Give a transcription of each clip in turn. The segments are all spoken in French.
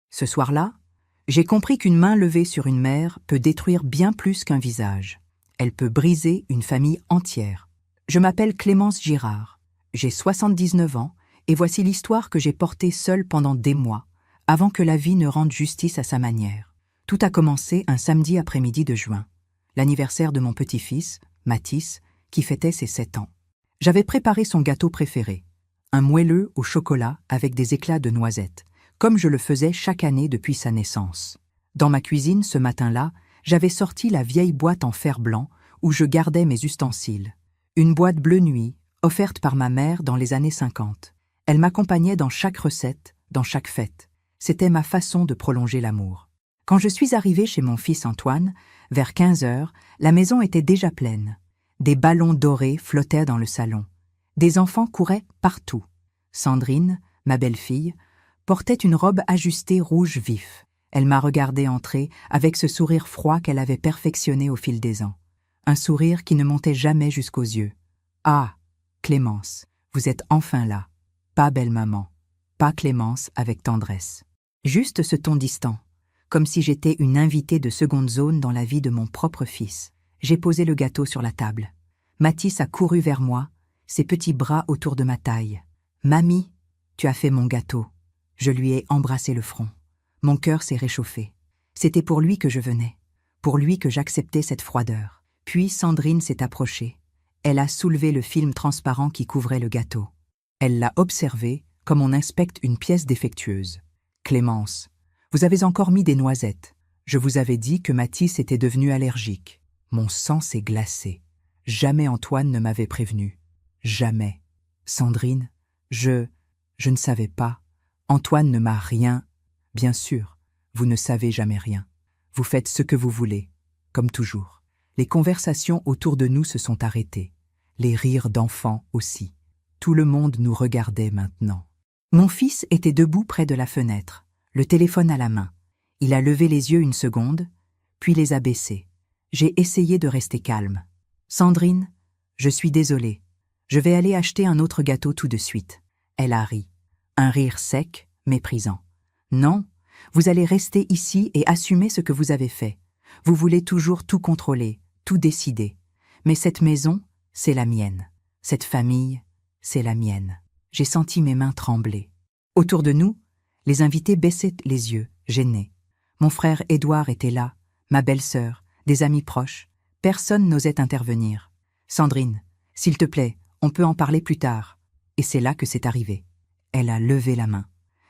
Ce soir-là, j'ai compris qu'une main levée sur une mère peut détruire bien plus qu'un visage. Elle peut briser une famille entière. Je m'appelle Clémence Girard. J'ai 79 ans et voici l'histoire que j'ai portée seule pendant des mois, avant que la vie ne rende justice à sa manière. Tout a commencé un samedi après-midi de juin, l'anniversaire de mon petit-fils, Mathis, qui fêtait ses 7 ans. J'avais préparé son gâteau préféré, un moelleux au chocolat avec des éclats de noisettes, comme je le faisais chaque année depuis sa naissance. Dans ma cuisine, ce matin-là, j'avais sorti la vieille boîte en fer blanc où je gardais mes ustensiles. Une boîte bleu nuit, offerte par ma mère dans les années 50. Elle m'accompagnait dans chaque recette, dans chaque fête. C'était ma façon de prolonger l'amour. Quand je suis arrivée chez mon fils Antoine, vers 15 heures, la maison était déjà pleine. Des ballons dorés flottaient dans le salon. Des enfants couraient partout. Sandrine, ma belle-fille, portait une robe ajustée rouge vif. Elle m'a regardée entrer avec ce sourire froid qu'elle avait perfectionné au fil des ans. Un sourire qui ne montait jamais jusqu'aux yeux. « Ah, Clémence, vous êtes enfin là. Pas belle maman. Pas Clémence avec tendresse. » Juste ce ton distant, comme si j'étais une invitée de seconde zone dans la vie de mon propre fils. J'ai posé le gâteau sur la table. Mathis a couru vers moi, ses petits bras autour de ma taille. « Mamie, tu as fait mon gâteau. » Je lui ai embrassé le front. Mon cœur s'est réchauffé. C'était pour lui que je venais, pour lui que j'acceptais cette froideur. Puis Sandrine s'est approchée. Elle a soulevé le film transparent qui couvrait le gâteau. Elle l'a observé comme on inspecte une pièce défectueuse. « Clémence, vous avez encore mis des noisettes. Je vous avais dit que Mathis était devenu allergique. » Mon sang s'est glacé. Jamais Antoine ne m'avait prévenu. Jamais. Sandrine, je ne savais pas. Antoine ne m'a rien. Bien sûr, vous ne savez jamais rien. Vous faites ce que vous voulez, comme toujours. Les conversations autour de nous se sont arrêtées. Les rires d'enfants aussi. Tout le monde nous regardait maintenant. Mon fils était debout près de la fenêtre, le téléphone à la main. Il a levé les yeux une seconde, puis les a baissés. J'ai essayé de rester calme. « Sandrine, je suis désolée. Je vais aller acheter un autre gâteau tout de suite. » Elle a ri. Un rire sec, méprisant. « Non, vous allez rester ici et assumer ce que vous avez fait. Vous voulez toujours tout contrôler, tout décider. Mais cette maison, c'est la mienne. Cette famille, c'est la mienne. » J'ai senti mes mains trembler. Autour de nous, les invités baissaient les yeux, gênés. Mon frère Édouard était là, ma belle-sœur, des amis proches. Personne n'osait intervenir. « Sandrine, s'il te plaît, on peut en parler plus tard. » Et c'est là que c'est arrivé. Elle a levé la main.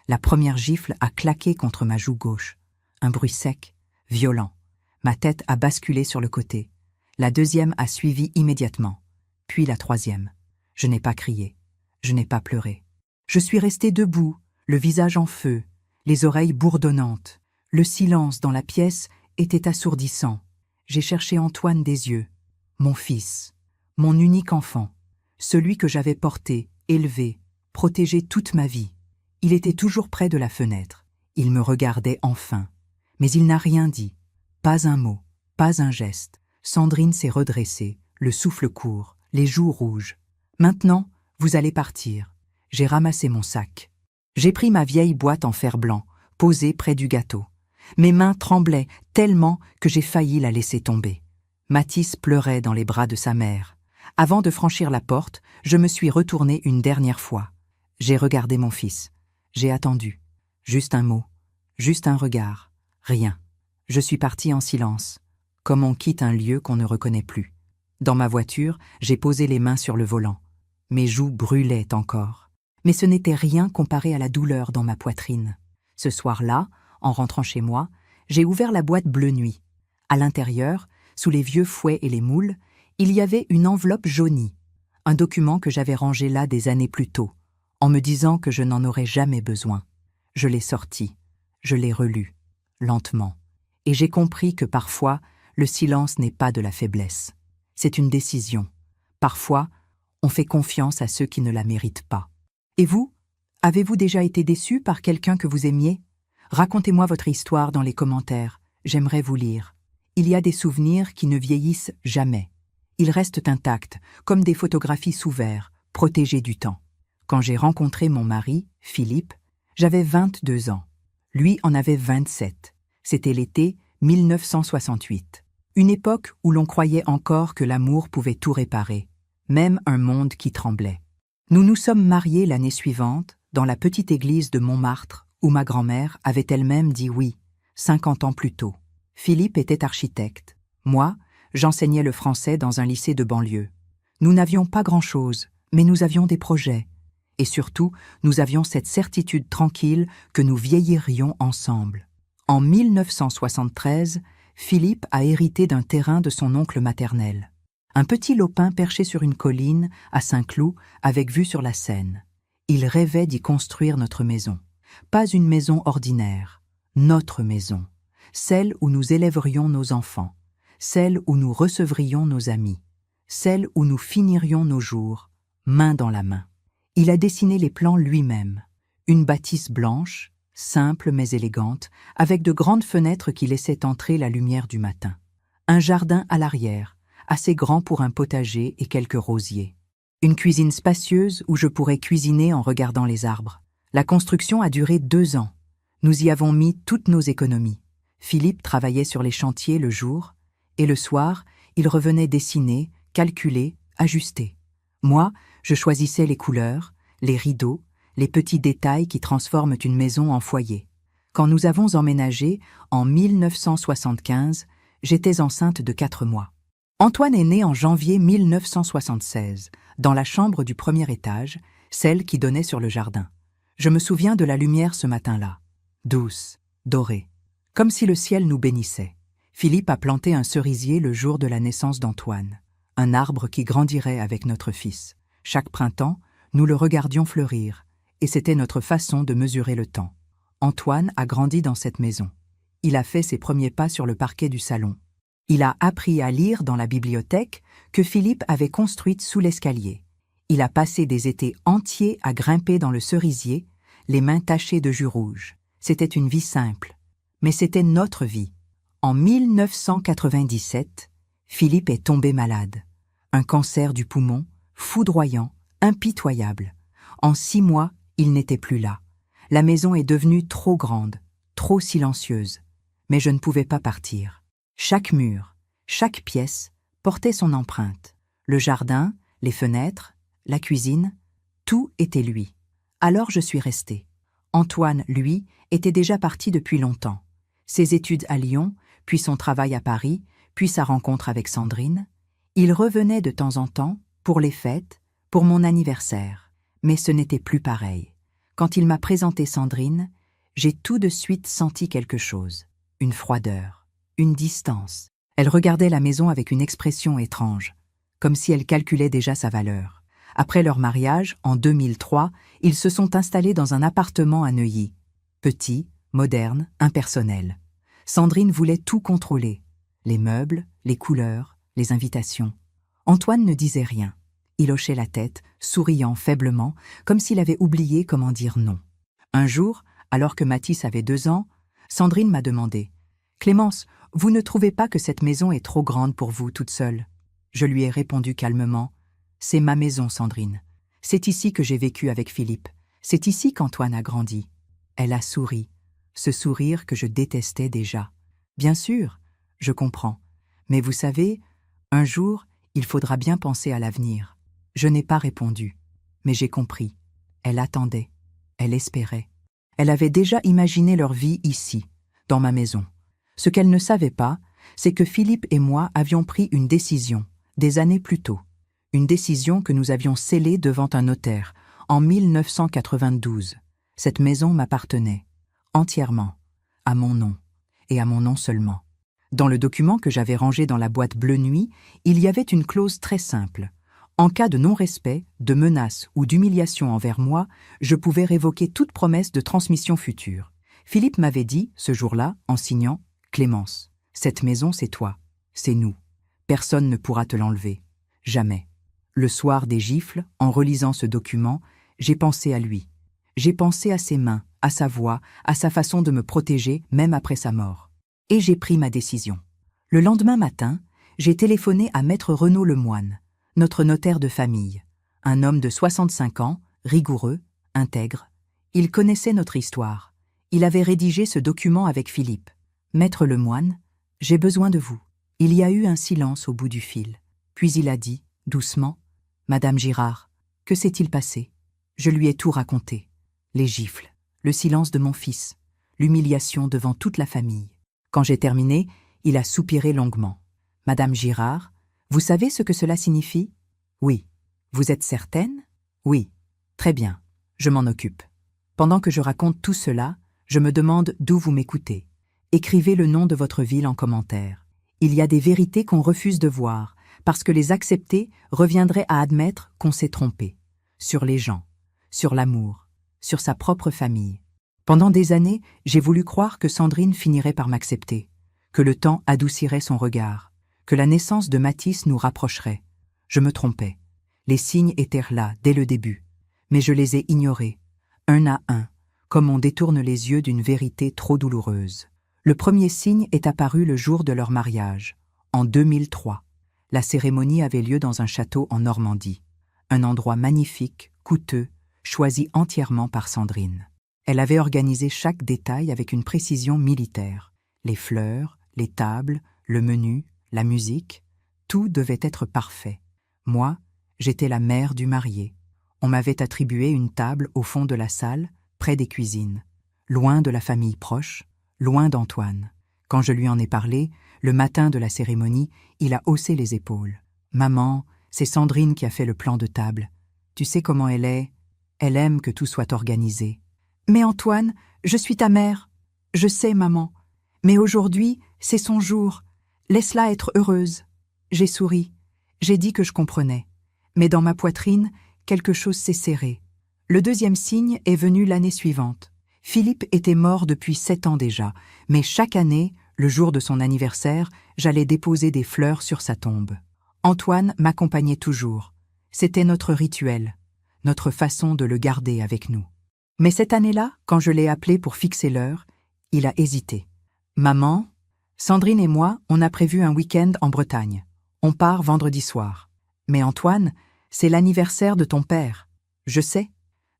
La première gifle a claqué contre ma joue gauche. Un bruit sec, violent. Ma tête a basculé sur le côté. La deuxième a suivi immédiatement. Puis la troisième. Je n'ai pas crié. Je n'ai pas pleuré. Je suis restée debout, le visage en feu, les oreilles bourdonnantes. Le silence dans la pièce était assourdissant. J'ai cherché Antoine des yeux. Mon fils, mon unique enfant, celui que j'avais porté, élevé, protégé toute ma vie. Il était toujours près de la fenêtre. Il me regardait enfin. Mais il n'a rien dit. Pas un mot, pas un geste. Sandrine s'est redressée, le souffle court, les joues rouges. « Maintenant, vous allez partir. » J'ai ramassé mon sac. J'ai pris ma vieille boîte en fer blanc, posée près du gâteau. Mes mains tremblaient tellement que j'ai failli la laisser tomber. Mathis pleurait dans les bras de sa mère. Avant de franchir la porte, je me suis retournée une dernière fois. J'ai regardé mon fils. J'ai attendu. Juste un mot, juste un regard, rien. Je suis partie en silence, comme on quitte un lieu qu'on ne reconnaît plus. Dans ma voiture, j'ai posé les mains sur le volant. Mes joues brûlaient encore. Mais ce n'était rien comparé à la douleur dans ma poitrine. Ce soir-là, en rentrant chez moi, j'ai ouvert la boîte bleu nuit. À l'intérieur, sous les vieux fouets et les moules, il y avait une enveloppe jaunie, un document que j'avais rangé là des années plus tôt, en me disant que je n'en aurais jamais besoin. Je l'ai sorti, je l'ai relu, lentement, et j'ai compris que parfois, le silence n'est pas de la faiblesse. C'est une décision. Parfois, on fait confiance à ceux qui ne la méritent pas. Et vous, avez-vous déjà été déçu par quelqu'un que vous aimiez ? Racontez-moi votre histoire dans les commentaires, j'aimerais vous lire. Il y a des souvenirs qui ne vieillissent jamais. Ils restent intacts, comme des photographies sous verre, protégées du temps. Quand j'ai rencontré mon mari, Philippe, j'avais 22 ans. Lui en avait 27. C'était l'été 1968. Une époque où l'on croyait encore que l'amour pouvait tout réparer, même un monde qui tremblait. Nous nous sommes mariés l'année suivante, dans la petite église de Montmartre, où ma grand-mère avait elle-même dit oui, 50 ans plus tôt. Philippe était architecte. Moi, j'enseignais le français dans un lycée de banlieue. Nous n'avions pas grand-chose, mais nous avions des projets. Et surtout, nous avions cette certitude tranquille que nous vieillirions ensemble. En 1973, Philippe a hérité d'un terrain de son oncle maternel. Un petit lopin perché sur une colline, à Saint-Cloud, avec vue sur la Seine. Il rêvait d'y construire notre maison. Pas une maison ordinaire, notre maison. Celle où nous élèverions nos enfants. Celle où nous recevrions nos amis. Celle où nous finirions nos jours, main dans la main. Il a dessiné les plans lui-même. Une bâtisse blanche, simple mais élégante, avec de grandes fenêtres qui laissaient entrer la lumière du matin. Un jardin à l'arrière, assez grand pour un potager et quelques rosiers. Une cuisine spacieuse où je pourrais cuisiner en regardant les arbres. La construction a duré 2 ans. Nous y avons mis toutes nos économies. Philippe travaillait sur les chantiers le jour, et le soir, il revenait dessiner, calculer, ajuster. Moi, je choisissais les couleurs, les rideaux, les petits détails qui transforment une maison en foyer. Quand nous avons emménagé, en 1975, j'étais enceinte de 4 mois. Antoine est né en janvier 1976, dans la chambre du premier étage, celle qui donnait sur le jardin. Je me souviens de la lumière ce matin-là, douce, dorée, comme si le ciel nous bénissait. Philippe a planté un cerisier le jour de la naissance d'Antoine, un arbre qui grandirait avec notre fils. Chaque printemps, nous le regardions fleurir, et c'était notre façon de mesurer le temps. Antoine a grandi dans cette maison. Il a fait ses premiers pas sur le parquet du salon. Il a appris à lire dans la bibliothèque que Philippe avait construite sous l'escalier. Il a passé des étés entiers à grimper dans le cerisier, les mains tachées de jus rouge. C'était une vie simple, mais c'était notre vie. En 1997, Philippe est tombé malade. Un cancer du poumon, foudroyant, impitoyable. En 6 mois, il n'était plus là. La maison est devenue trop grande, trop silencieuse. Mais je ne pouvais pas partir. Chaque mur, chaque pièce portait son empreinte. Le jardin, les fenêtres, la cuisine, tout était lui. Alors je suis restée. Antoine, lui, était déjà parti depuis longtemps. Ses études à Lyon, puis son travail à Paris, puis sa rencontre avec Sandrine. Il revenait de temps en temps, pour les fêtes, pour mon anniversaire. Mais ce n'était plus pareil. Quand il m'a présenté Sandrine, j'ai tout de suite senti quelque chose. Une froideur, une distance. Elle regardait la maison avec une expression étrange, comme si elle calculait déjà sa valeur. Après leur mariage, en 2003, ils se sont installés dans un appartement à Neuilly. Petit, moderne, impersonnel. Sandrine voulait tout contrôler. Les meubles, les couleurs, les invitations. Antoine ne disait rien. Il hochait la tête, souriant faiblement, comme s'il avait oublié comment dire non. Un jour, alors que Mathis avait 2 ans, Sandrine m'a demandé « Clémence, vous ne trouvez pas que cette maison est trop grande pour vous toute seule ?» Je lui ai répondu calmement « C'est ma maison, Sandrine. C'est ici que j'ai vécu avec Philippe. C'est ici qu'Antoine a grandi. » Elle a souri, ce sourire que je détestais déjà. « Bien sûr, je comprends. Mais vous savez, un jour, il faudra bien penser à l'avenir. » Je n'ai pas répondu, mais j'ai compris. Elle attendait, elle espérait. Elle avait déjà imaginé leur vie ici, dans ma maison. Ce qu'elle ne savait pas, c'est que Philippe et moi avions pris une décision, des années plus tôt. Une décision que nous avions scellée devant un notaire, en 1992. Cette maison m'appartenait, entièrement, à mon nom, et à mon nom seulement. Dans le document que j'avais rangé dans la boîte bleue nuit, il y avait une clause très simple. En cas de non-respect, de menace ou d'humiliation envers moi, je pouvais révoquer toute promesse de transmission future. Philippe m'avait dit, ce jour-là, en signant « Clémence, cette maison c'est toi, c'est nous. Personne ne pourra te l'enlever. Jamais. » Le soir des gifles, en relisant ce document, j'ai pensé à lui. J'ai pensé à ses mains, à sa voix, à sa façon de me protéger, même après sa mort. Et j'ai pris ma décision. Le lendemain matin, j'ai téléphoné à Maître Renaud Lemoine, notre notaire de famille, un homme de 65 ans, rigoureux, intègre. Il connaissait notre histoire. Il avait rédigé ce document avec Philippe. « Maître Lemoine, j'ai besoin de vous. » Il y a eu un silence au bout du fil. Puis il a dit, doucement, « Madame Girard, que s'est-il passé ?» Je lui ai tout raconté. Les gifles, le silence de mon fils, l'humiliation devant toute la famille. Quand j'ai terminé, il a soupiré longuement. « Madame Girard, vous savez ce que cela signifie ?»« Oui. »« Vous êtes certaine ?»« Oui. »« Très bien, je m'en occupe. » Pendant que je raconte tout cela, je me demande d'où vous m'écoutez. Écrivez le nom de votre ville en commentaire. Il y a des vérités qu'on refuse de voir, parce que les accepter reviendrait à admettre qu'on s'est trompé. Sur les gens, sur l'amour, sur sa propre famille. Pendant des années, j'ai voulu croire que Sandrine finirait par m'accepter, que le temps adoucirait son regard, que la naissance de Mathis nous rapprocherait. Je me trompais. Les signes étaient là dès le début, mais je les ai ignorés, un à un, comme on détourne les yeux d'une vérité trop douloureuse. Le premier signe est apparu le jour de leur mariage, en 2003. La cérémonie avait lieu dans un château en Normandie, un endroit magnifique, coûteux, choisi entièrement par Sandrine. Elle avait organisé chaque détail avec une précision militaire. Les fleurs, les tables, le menu, la musique, tout devait être parfait. Moi, j'étais la mère du marié. On m'avait attribué une table au fond de la salle, près des cuisines, loin de la famille proche, loin d'Antoine. Quand je lui en ai parlé, le matin de la cérémonie, il a haussé les épaules. « Maman, c'est Sandrine qui a fait le plan de table. Tu sais comment elle est? Elle aime que tout soit organisé. »« Mais Antoine, je suis ta mère. Je sais, maman. Mais aujourd'hui, c'est son jour. Laisse-la être heureuse. » J'ai souri. J'ai dit que je comprenais. Mais dans ma poitrine, quelque chose s'est serré. Le deuxième signe est venu l'année suivante. Philippe était mort depuis 7 ans déjà, mais chaque année, le jour de son anniversaire, j'allais déposer des fleurs sur sa tombe. Antoine m'accompagnait toujours. C'était notre rituel, notre façon de le garder avec nous. Mais cette année-là, quand je l'ai appelé pour fixer l'heure, il a hésité. « Maman, Sandrine et moi, on a prévu un week-end en Bretagne. On part vendredi soir. Mais Antoine, c'est l'anniversaire de ton père. Je sais,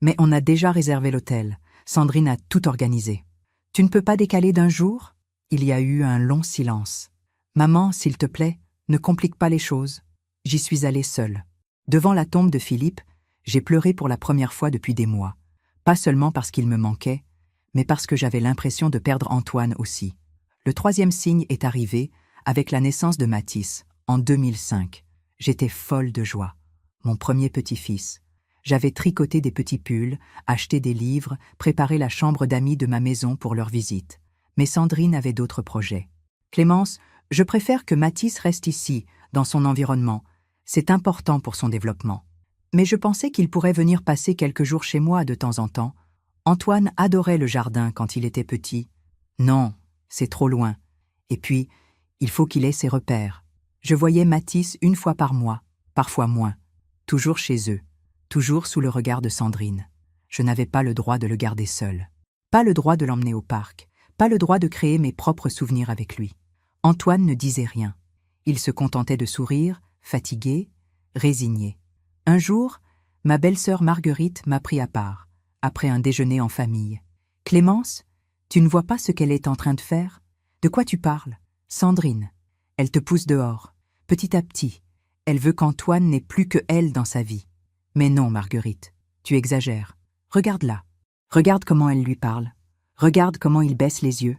mais on a déjà réservé l'hôtel. Sandrine a tout organisé. Tu ne peux pas décaler d'un jour ?» Il y a eu un long silence. « Maman, s'il te plaît, ne complique pas les choses. » J'y suis allée seule. Devant la tombe de Philippe, j'ai pleuré pour la première fois depuis des mois. Pas seulement parce qu'il me manquait, mais parce que j'avais l'impression de perdre Antoine aussi. Le troisième signe est arrivé avec la naissance de Mathis, en 2005. J'étais folle de joie. Mon premier petit-fils. J'avais tricoté des petits pulls, acheté des livres, préparé la chambre d'amis de ma maison pour leur visite. Mais Sandrine avait d'autres projets. « Clémence, je préfère que Mathis reste ici, dans son environnement. C'est important pour son développement. Mais je pensais qu'il pourrait venir passer quelques jours chez moi de temps en temps. Antoine adorait le jardin quand il était petit. Non, c'est trop loin. Et puis, il faut qu'il ait ses repères. Je voyais Mathis une fois par mois, parfois moins. Toujours chez eux, toujours sous le regard de Sandrine. Je n'avais pas le droit de le garder seul. Pas le droit de l'emmener au parc. Pas le droit de créer mes propres souvenirs avec lui. Antoine ne disait rien. Il se contentait de sourire, fatigué, résigné. Un jour, ma belle-sœur Marguerite m'a pris à part, après un déjeuner en famille. « Clémence, tu ne vois pas ce qu'elle est en train de faire? De quoi tu parles? Sandrine. Elle te pousse dehors. Petit à petit, elle veut qu'Antoine n'ait plus que elle dans sa vie. Mais non, Marguerite, tu exagères. Regarde-la. Regarde comment elle lui parle. Regarde comment il baisse les yeux. »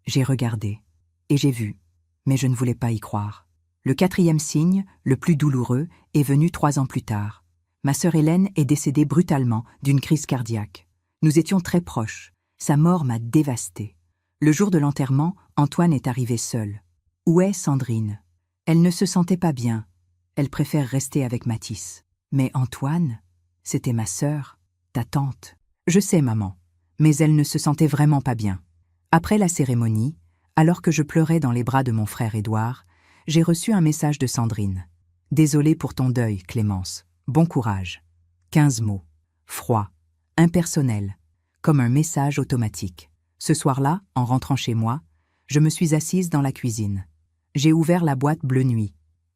J'ai regardé, et j'ai vu, mais je ne voulais pas y croire. Le quatrième signe, le plus douloureux, est venu 3 ans plus tard. Ma sœur Hélène est décédée brutalement d'une crise cardiaque. Nous étions très proches. Sa mort m'a dévastée. Le jour de l'enterrement, Antoine est arrivé seul. Où est Sandrine? Elle ne se sentait pas bien. Elle préfère rester avec Mathis. Mais Antoine, c'était ma sœur, ta tante. Je sais, maman. Mais elle ne se sentait vraiment pas bien. Après la cérémonie, alors que je pleurais dans les bras de mon frère Édouard, j'ai reçu un message de Sandrine. « Désolée pour ton deuil, Clémence. Bon courage. » 15 mots. Froid, impersonnel, comme un message automatique. Ce soir-là, en rentrant chez moi, je me suis assise dans la cuisine. J'ai ouvert la boîte bleu nuit.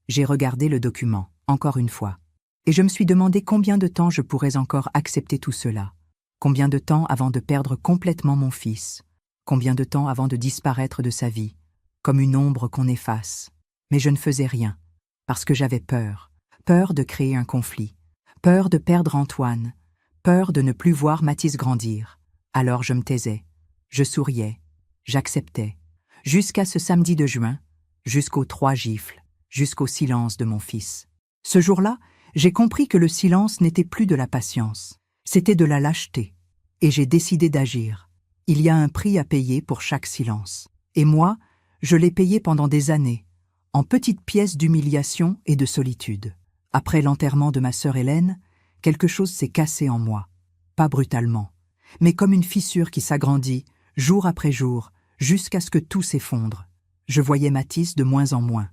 J'ai regardé le document, encore une fois. Et je me suis demandé combien de temps je pourrais encore accepter tout cela. Combien de temps avant de perdre complètement mon fils? Combien de temps avant de disparaître de sa vie, comme une ombre qu'on efface? Mais je ne faisais rien, parce que j'avais peur. Peur de créer un conflit, peur de perdre Antoine, peur de ne plus voir Mathis grandir. Alors je me taisais, je souriais, j'acceptais, jusqu'à ce samedi de juin, jusqu'aux 3 gifles, jusqu'au silence de mon fils. Ce jour-là, j'ai compris que le silence n'était plus de la patience, c'était de la lâcheté. Et j'ai décidé d'agir. Il y a un prix à payer pour chaque silence. Et moi, je l'ai payé pendant des années, en petites pièces d'humiliation et de solitude. Après l'enterrement de ma sœur Hélène, quelque chose s'est cassé en moi. Pas brutalement, mais comme une fissure qui s'agrandit, jour après jour, jusqu'à ce que tout s'effondre. Je voyais Mathis de moins en moins.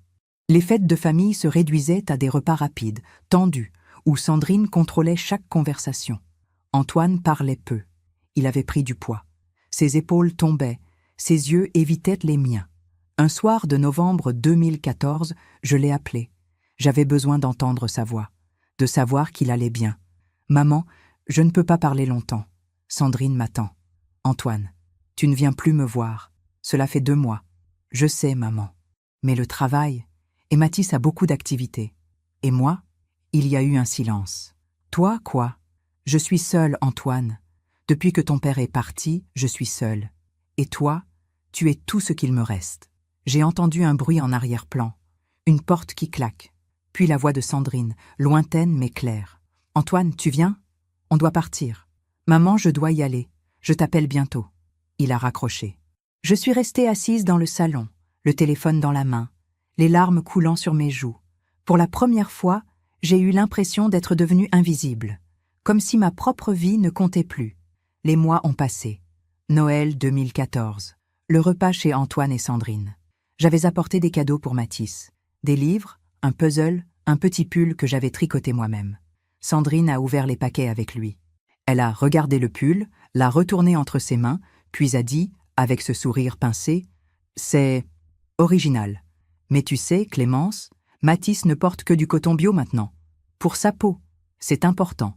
Les fêtes de famille se réduisaient à des repas rapides, tendus, où Sandrine contrôlait chaque conversation. Antoine parlait peu. Il avait pris du poids. Ses épaules tombaient, ses yeux évitaient les miens. Un soir de novembre 2014, je l'ai appelé. J'avais besoin d'entendre sa voix, de savoir qu'il allait bien. « Maman, je ne peux pas parler longtemps. Sandrine m'attend. Antoine, tu ne viens plus me voir. Cela fait 2 mois. Je sais, maman. Mais le travail, et Mathis a beaucoup d'activités. Et moi, il y a eu un silence. Toi, quoi? Je suis seule, Antoine. Depuis que ton père est parti, je suis seule. Et toi, tu es tout ce qu'il me reste. » J'ai entendu un bruit en arrière-plan, une porte qui claque, puis la voix de Sandrine, lointaine mais claire. « Antoine, tu viens? On doit partir. Maman, je dois y aller. Je t'appelle bientôt. » Il a raccroché. Je suis restée assise dans le salon, le téléphone dans la main, les larmes coulant sur mes joues. Pour la première fois, j'ai eu l'impression d'être devenue invisible, comme si ma propre vie ne comptait plus. Les mois ont passé. Noël 2014. Le repas chez Antoine et Sandrine. J'avais apporté des cadeaux pour Mathis. Des livres, un puzzle, un petit pull que j'avais tricoté moi-même. Sandrine a ouvert les paquets avec lui. Elle a regardé le pull, l'a retourné entre ses mains, puis a dit, avec ce sourire pincé, « C'est original. Mais tu sais, Clémence, Mathis ne porte que du coton bio maintenant. Pour sa peau. C'est important. »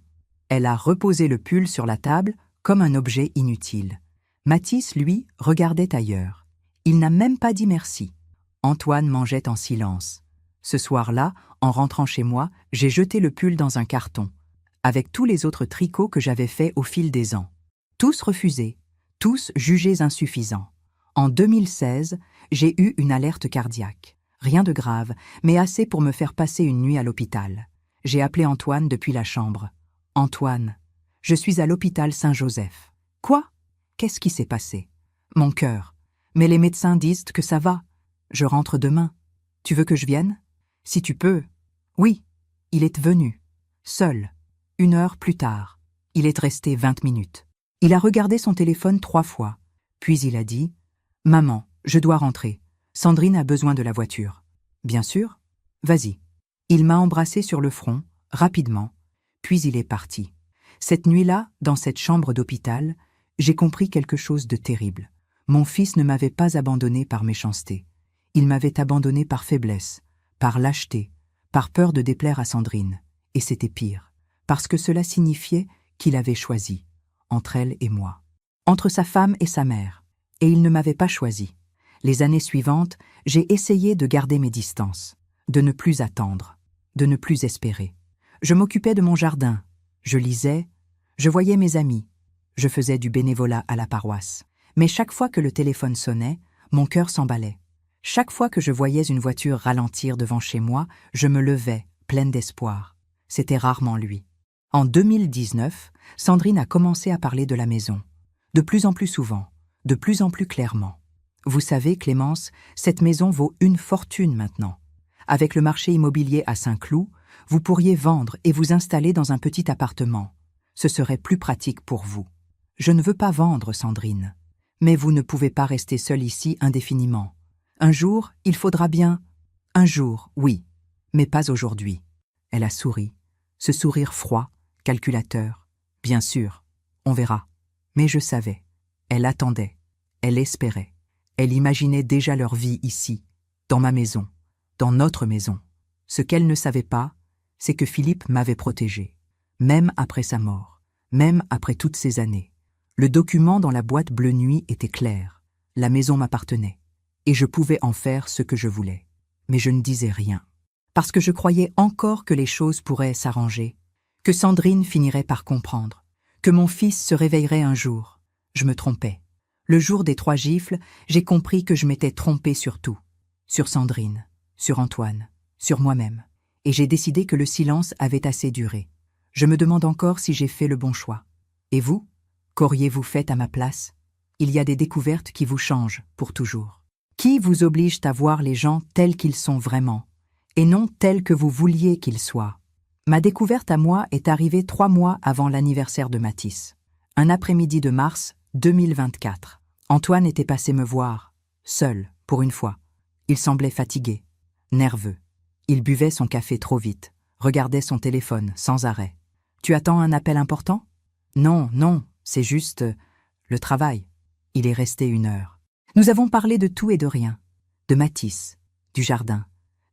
Elle a reposé le pull sur la table, comme un objet inutile. Mathis, lui, regardait ailleurs. Il n'a même pas dit merci. Antoine mangeait en silence. Ce soir-là, en rentrant chez moi, j'ai jeté le pull dans un carton, avec tous les autres tricots que j'avais faits au fil des ans. Tous refusés, tous jugés insuffisants. En 2016, j'ai eu une alerte cardiaque. Rien de grave, mais assez pour me faire passer une nuit à l'hôpital. J'ai appelé Antoine depuis la chambre. « Antoine, je suis à l'hôpital Saint-Joseph. »« Quoi? Qu'est-ce qui s'est passé? »« Mon cœur. Mais les médecins disent que ça va. Je rentre demain. Tu veux que je vienne? Si tu peux. »« Oui. » Il est venu. Seul. 1 heure plus tard. Il est resté 20 minutes. Il a regardé son téléphone 3 fois. Puis il a dit « Maman, je dois rentrer. Sandrine a besoin de la voiture. »« Bien sûr. Vas-y. » Il m'a embrassé sur le front, rapidement. Puis il est parti. Cette nuit-là, dans cette chambre d'hôpital, j'ai compris quelque chose de terrible. Mon fils ne m'avait pas abandonné par méchanceté. Il m'avait abandonné par faiblesse, par lâcheté, par peur de déplaire à Sandrine. Et c'était pire, parce que cela signifiait qu'il avait choisi, entre elle et moi, entre sa femme et sa mère. Et il ne m'avait pas choisi. Les années suivantes, j'ai essayé de garder mes distances, de ne plus attendre, de ne plus espérer. Je m'occupais de mon jardin, je lisais, je voyais mes amis, je faisais du bénévolat à la paroisse. Mais chaque fois que le téléphone sonnait, mon cœur s'emballait. Chaque fois que je voyais une voiture ralentir devant chez moi, je me levais, pleine d'espoir. C'était rarement lui. En 2019, Sandrine a commencé à parler de la maison. De plus en plus souvent, de plus en plus clairement. Vous savez, Clémence, cette maison vaut une fortune maintenant. Avec le marché immobilier à Saint-Cloud, vous pourriez vendre et vous installer dans un petit appartement. Ce serait plus pratique pour vous. Je ne veux pas vendre, Sandrine. Mais vous ne pouvez pas rester seule ici indéfiniment. Un jour, il faudra bien... Un jour, oui, mais pas aujourd'hui. Elle a souri. Ce sourire froid, calculateur. Bien sûr, on verra. Mais je savais. Elle attendait. Elle espérait. Elle imaginait déjà leur vie ici, dans ma maison, dans notre maison. Ce qu'elle ne savait pas, c'est que Philippe m'avait protégée, même après sa mort. même après toutes ces années. Le document dans la boîte bleu nuit était clair. La maison m'appartenait, et je pouvais en faire ce que je voulais. Mais je ne disais rien, parce que je croyais encore que les choses pourraient s'arranger, que Sandrine finirait par comprendre, que mon fils se réveillerait un jour. Je me trompais. Le jour des 3 gifles, j'ai compris que je m'étais trompée sur tout. Sur Sandrine, sur Antoine, sur moi-même. Et j'ai décidé que le silence avait assez duré. Je me demande encore si j'ai fait le bon choix. Et vous? Qu'auriez-vous fait à ma place? Il y a des découvertes qui vous changent pour toujours. Qui vous obligent à voir les gens tels qu'ils sont vraiment, et non tels que vous vouliez qu'ils soient? Ma découverte à moi est arrivée 3 mois avant l'anniversaire de Mathis. Un après-midi de mars 2024. Antoine était passé me voir, seul, pour une fois. Il semblait fatigué, nerveux. Il buvait son café trop vite, regardait son téléphone sans arrêt. « Tu attends un appel important ?»« Non, non, c'est juste le travail. » Il est resté 1 heure. Nous avons parlé de tout et de rien. De Mathis, du jardin,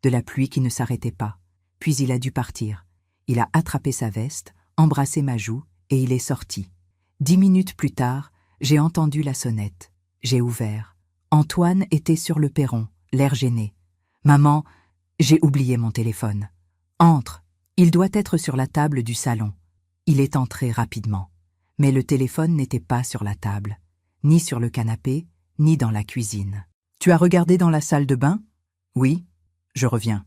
de la pluie qui ne s'arrêtait pas. Puis il a dû partir. Il a attrapé sa veste, embrassé ma joue et il est sorti. 10 minutes plus tard, j'ai entendu la sonnette. J'ai ouvert. Antoine était sur le perron, l'air gêné. « Maman, j'ai oublié mon téléphone. »« Entre. Il doit être sur la table du salon. » Il est entré rapidement. Mais le téléphone n'était pas sur la table, ni sur le canapé, ni dans la cuisine. « Tu as regardé dans la salle de bain ?»« Oui. » Je reviens.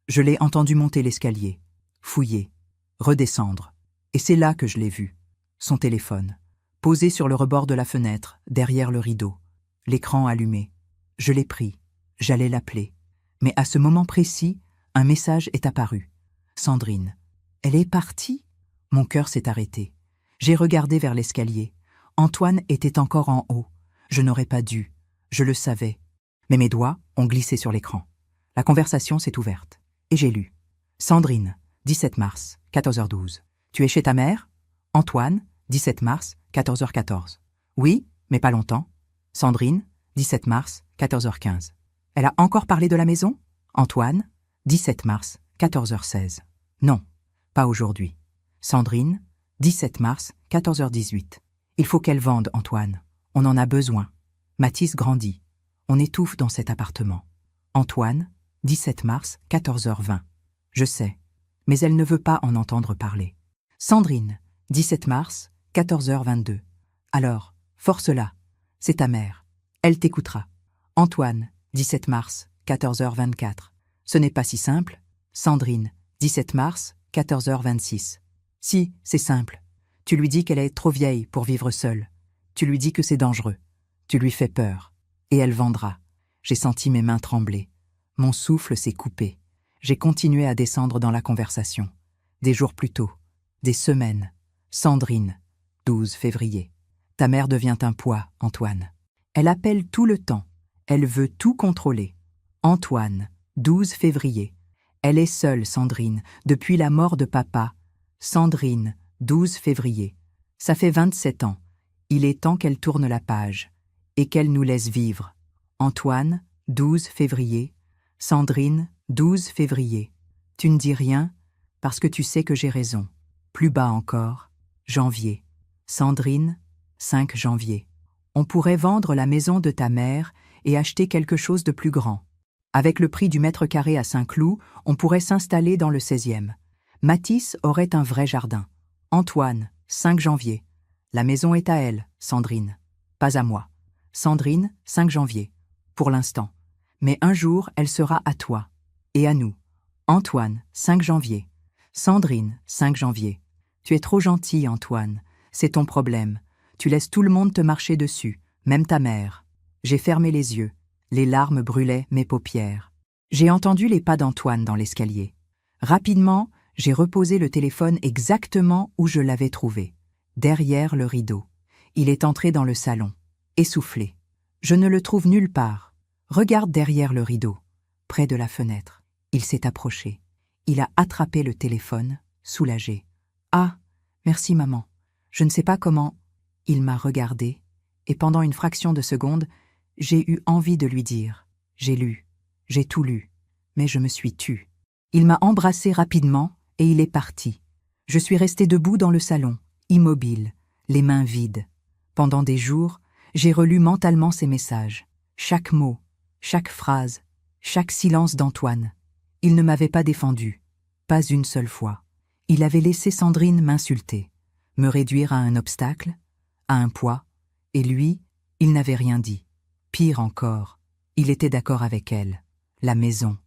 Je l'ai entendu monter l'escalier, fouiller, redescendre. Et c'est là que je l'ai vu. Son téléphone, posé sur le rebord de la fenêtre, derrière le rideau. L'écran allumé. Je l'ai pris. J'allais l'appeler. Mais à ce moment précis, un message est apparu. Sandrine. Elle est partie? Mon cœur s'est arrêté. J'ai regardé vers l'escalier. Antoine était encore en haut. Je n'aurais pas dû. Je le savais. Mais mes doigts ont glissé sur l'écran. La conversation s'est ouverte. Et j'ai lu. Sandrine, 17 mars, 14h12. Tu es chez ta mère? Antoine, 17 mars, 14h14. Oui, mais pas longtemps. Sandrine, 17 mars, 14h15. Elle a encore parlé de la maison? Antoine, 17 mars, 14h16. Non, pas aujourd'hui. Sandrine, 17 mars, 14h18. Il faut qu'elle vende, Antoine. On en a besoin. Mathis grandit. On étouffe dans cet appartement. Antoine, 17 mars, 14h20. Je sais, mais elle ne veut pas en entendre parler. Sandrine, 17 mars, 14h22. Alors, force-la. C'est ta mère. Elle t'écoutera. Antoine, 17 mars, 14h24. Ce n'est pas si simple. Sandrine, 17 mars, 14h26. Si, c'est simple. Tu lui dis qu'elle est trop vieille pour vivre seule. Tu lui dis que c'est dangereux. Tu lui fais peur. Et elle vendra. J'ai senti mes mains trembler. Mon souffle s'est coupé. J'ai continué à descendre dans la conversation. Des jours plus tôt. Des semaines. Sandrine, 12 février. Ta mère devient un poids, Antoine. Elle appelle tout le temps. Elle veut tout contrôler. Antoine, 12 février. Elle est seule, Sandrine, depuis la mort de papa. Sandrine, 12 février. Ça fait 27 ans. Il est temps qu'elle tourne la page et qu'elle nous laisse vivre. Antoine, 12 février. Sandrine, 12 février. Tu ne dis rien parce que tu sais que j'ai raison. Plus bas encore, janvier. Sandrine, 5 janvier. On pourrait vendre la maison de ta mère et acheter quelque chose de plus grand. Avec le prix du mètre carré à Saint-Cloud, on pourrait s'installer dans le 16e. Mathis aurait un vrai jardin. Antoine, 5 janvier. La maison est à elle, Sandrine. Pas à moi. Sandrine, 5 janvier. Pour l'instant. Mais un jour, elle sera à toi. Et à nous. Antoine, 5 janvier. Sandrine, 5 janvier. Tu es trop gentil, Antoine. C'est ton problème. Tu laisses tout le monde te marcher dessus, même ta mère. J'ai fermé les yeux. Les larmes brûlaient mes paupières. J'ai entendu les pas d'Antoine dans l'escalier. Rapidement, j'ai reposé le téléphone exactement où je l'avais trouvé, derrière le rideau. Il est entré dans le salon, essoufflé. Je ne le trouve nulle part. Regarde derrière le rideau, près de la fenêtre. Il s'est approché. Il a attrapé le téléphone, soulagé. « Ah, merci maman. Je ne sais pas comment... » Il m'a regardé, et pendant une fraction de seconde, j'ai eu envie de lui dire « J'ai lu, j'ai tout lu, mais je me suis tue. » Il m'a embrassé rapidement et il est parti. Je suis restée debout dans le salon, immobile, les mains vides. Pendant des jours, j'ai relu mentalement ses messages. Chaque mot, chaque phrase, chaque silence d'Antoine. Il ne m'avait pas défendu, pas une seule fois. Il avait laissé Sandrine m'insulter, me réduire à un obstacle, à un poids, et lui, il n'avait rien dit. Pire encore, il était d'accord avec elle. La maison,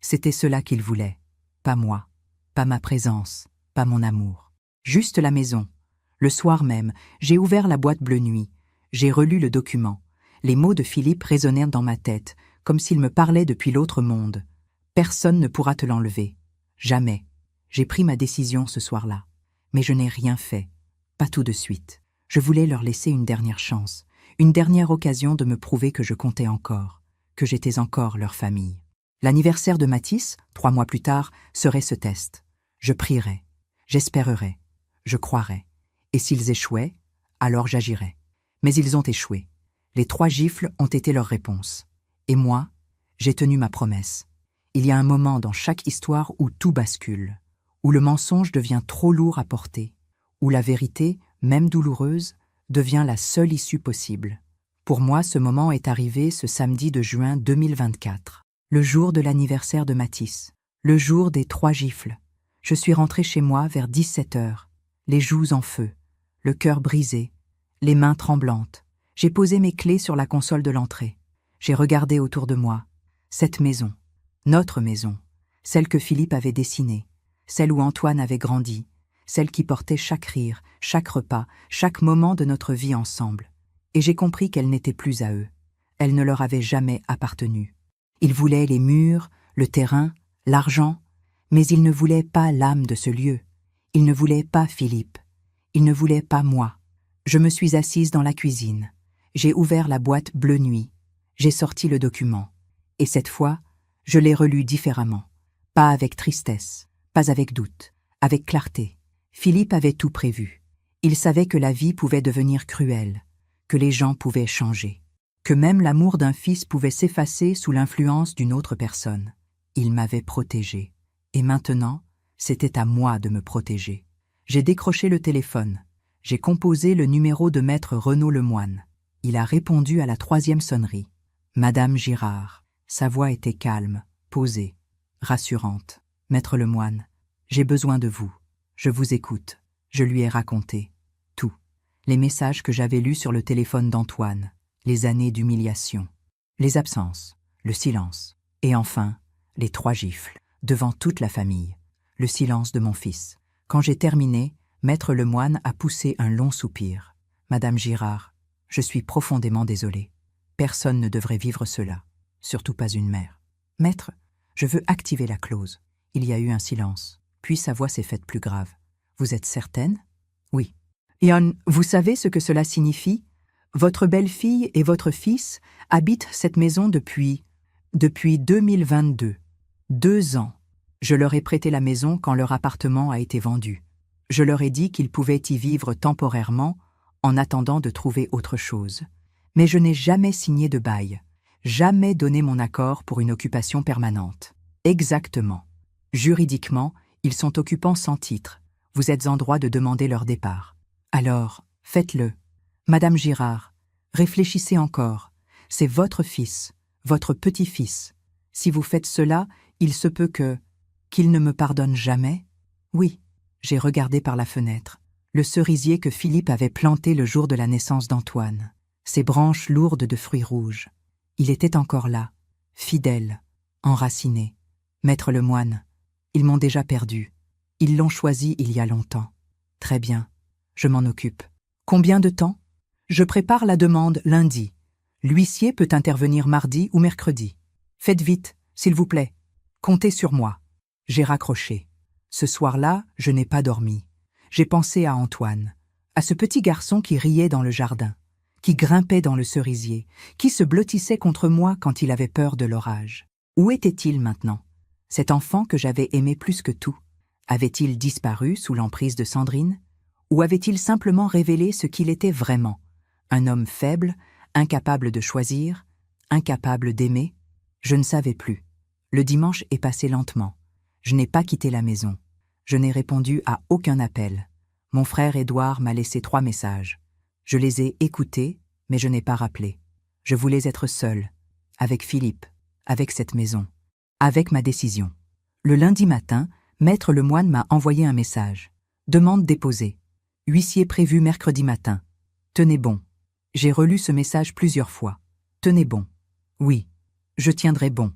c'était cela qu'il voulait. Pas moi, pas ma présence, pas mon amour. Juste la maison. Le soir même, j'ai ouvert la boîte bleue nuit. J'ai relu le document. Les mots de Philippe résonnèrent dans ma tête, comme s'il me parlait depuis l'autre monde. Personne ne pourra te l'enlever. Jamais. J'ai pris ma décision ce soir-là. Mais je n'ai rien fait. Pas tout de suite. Je voulais leur laisser une dernière chance, une dernière occasion de me prouver que je comptais encore, que j'étais encore leur famille. L'anniversaire de Mathis, 3 mois plus tard, serait ce test. Je prierais, j'espérerais, je croirais. Et s'ils échouaient, alors j'agirais. Mais ils ont échoué. Les 3 gifles ont été leur réponse. Et moi, j'ai tenu ma promesse. Il y a un moment dans chaque histoire où tout bascule, où le mensonge devient trop lourd à porter, où la vérité, même douloureuse, devient la seule issue possible. Pour moi, ce moment est arrivé ce samedi de juin 2024, le jour de l'anniversaire de Mathis, le jour des 3 gifles. Je suis rentrée chez moi vers 17h, les joues en feu, le cœur brisé, les mains tremblantes. J'ai posé mes clés sur la console de l'entrée. J'ai regardé autour de moi. Cette maison, notre maison, celle que Philippe avait dessinée, celle où Antoine avait grandi, celle qui portait chaque rire, chaque repas, chaque moment de notre vie ensemble. Et j'ai compris qu'elle n'était plus à eux. Elle ne leur avait jamais appartenu. Ils voulaient les murs, le terrain, l'argent, mais ils ne voulaient pas l'âme de ce lieu. Ils ne voulaient pas Philippe. Ils ne voulaient pas moi. Je me suis assise dans la cuisine. J'ai ouvert la boîte bleue nuit. J'ai sorti le document. Et cette fois, je l'ai relu différemment. Pas avec tristesse, pas avec doute, avec clarté. Philippe avait tout prévu. Il savait que la vie pouvait devenir cruelle, que les gens pouvaient changer, que même l'amour d'un fils pouvait s'effacer sous l'influence d'une autre personne. Il m'avait protégée. Et maintenant, c'était à moi de me protéger. J'ai décroché le téléphone. J'ai composé le numéro de maître Renaud Lemoine. Il a répondu à la 3e sonnerie. Madame Girard. Sa voix était calme, posée, rassurante. Maître Lemoine, j'ai besoin de vous. Je vous écoute. Je lui ai raconté tout. Les messages que j'avais lus sur le téléphone d'Antoine, les années d'humiliation, les absences, le silence, et enfin, les 3 gifles, devant toute la famille, le silence de mon fils. Quand j'ai terminé, Maître Lemoine a poussé un long soupir. Madame Girard, je suis profondément désolé. Personne ne devrait vivre cela, surtout pas une mère. Maître, je veux activer la clause. Il y a eu un silence, puis sa voix s'est faite plus grave. Vous êtes certaine? Oui. Yann, vous savez ce que cela signifie? Votre belle-fille et votre fils habitent cette maison depuis 2022. 2 ans. Je leur ai prêté la maison quand leur appartement a été vendu. Je leur ai dit qu'ils pouvaient y vivre temporairement en attendant de trouver autre chose. Mais je n'ai jamais signé de bail, jamais donné mon accord pour une occupation permanente. Exactement. Juridiquement, ils sont occupants sans titre. Vous êtes en droit de demander leur départ. Alors, faites-le. Madame Girard, réfléchissez encore. C'est votre fils, votre petit-fils. Si vous faites cela, il se peut qu'il ne me pardonne jamais? Oui, j'ai regardé par la fenêtre. Le cerisier que Philippe avait planté le jour de la naissance d'Antoine. Ses branches lourdes de fruits rouges. Il était encore là, fidèle, enraciné. Maître Lemoine, ils m'ont déjà perdu. Ils l'ont choisi il y a longtemps. Très bien, je m'en occupe. Combien de temps? Je prépare la demande lundi. L'huissier peut intervenir mardi ou mercredi. Faites vite, s'il vous plaît. Comptez sur moi. J'ai raccroché. Ce soir-là, je n'ai pas dormi. J'ai pensé à Antoine, à ce petit garçon qui riait dans le jardin, qui grimpait dans le cerisier, qui se blottissait contre moi quand il avait peur de l'orage. Où était-il maintenant? Cet enfant que j'avais aimé plus que tout, avait-il disparu sous l'emprise de Sandrine? Ou avait-il simplement révélé ce qu'il était vraiment? Un homme faible, incapable de choisir, incapable d'aimer? Je ne savais plus. Le dimanche est passé lentement. Je n'ai pas quitté la maison. Je n'ai répondu à aucun appel. Mon frère Édouard m'a laissé 3 messages. Je les ai écoutés, mais je n'ai pas rappelé. Je voulais être seule, avec Philippe, avec cette maison, avec ma décision. Le lundi matin, Maître Lemoine m'a envoyé un message. Demande déposée. Huissier prévu mercredi matin. Tenez bon. J'ai relu ce message plusieurs fois. Tenez bon. Oui, je tiendrai bon.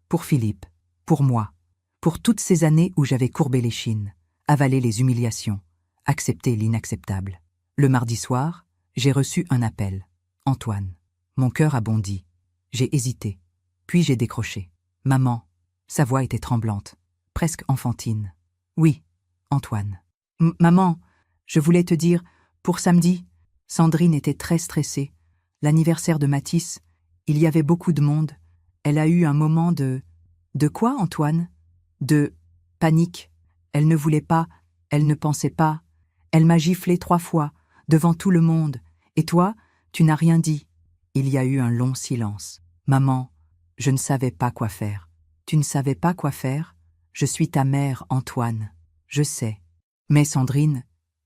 Pour Philippe, pour moi, pour toutes ces années où j'avais courbé l'échine, avalé les humiliations, accepté l'inacceptable. Le mardi soir, j'ai reçu un appel. Antoine. Mon cœur a bondi. J'ai hésité. Puis j'ai décroché. Maman. Sa voix était tremblante, presque enfantine. Oui, Antoine. Maman, je voulais te dire, pour samedi, Sandrine était très stressée. L'anniversaire de Mathis, il y avait beaucoup de monde. Elle a eu un moment de... De quoi, Antoine? De panique. Elle ne voulait pas, elle ne pensait pas. Elle m'a giflé 3 fois, devant tout le monde. Et toi, tu n'as rien dit. Il y a eu un long silence. Maman, je ne savais pas quoi faire. Tu ne savais pas quoi faire? Je suis ta mère, Antoine. Je sais. Mais Sandrine,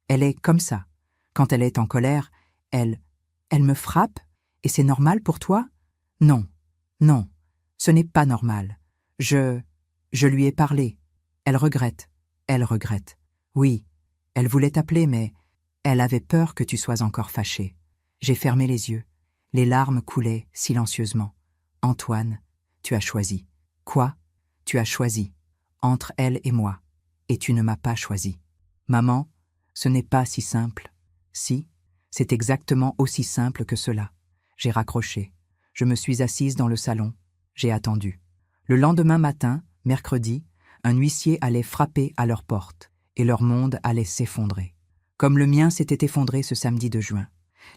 elle est comme ça. Quand elle est en colère, elle me frappe, et c'est normal pour toi? Non, non, ce n'est pas normal. Je lui ai parlé. Elle regrette. Oui, elle voulait t'appeler, mais elle avait peur que tu sois encore fâché. J'ai fermé les yeux. Les larmes coulaient silencieusement. Antoine, tu as choisi. Quoi? Tu as choisi. Entre elle et moi. Et tu ne m'as pas choisi. Maman, ce n'est pas si simple. Si, c'est exactement aussi simple que cela. J'ai raccroché. Je me suis assise dans le salon. J'ai attendu. Le lendemain matin, mercredi, un huissier allait frapper à leur porte, et leur monde allait s'effondrer. Comme le mien s'était effondré ce samedi de juin.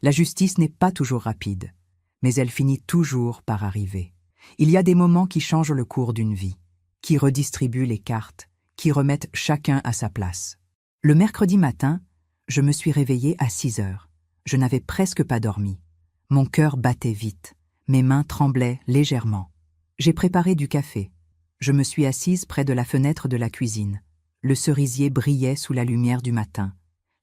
La justice n'est pas toujours rapide, mais elle finit toujours par arriver. Il y a des moments qui changent le cours d'une vie, qui redistribuent les cartes, qui remettent chacun à sa place. Le mercredi matin, je me suis réveillée à 6 heures. Je n'avais presque pas dormi. Mon cœur battait vite, mes mains tremblaient légèrement. J'ai préparé du café. Je me suis assise près de la fenêtre de la cuisine. Le cerisier brillait sous la lumière du matin.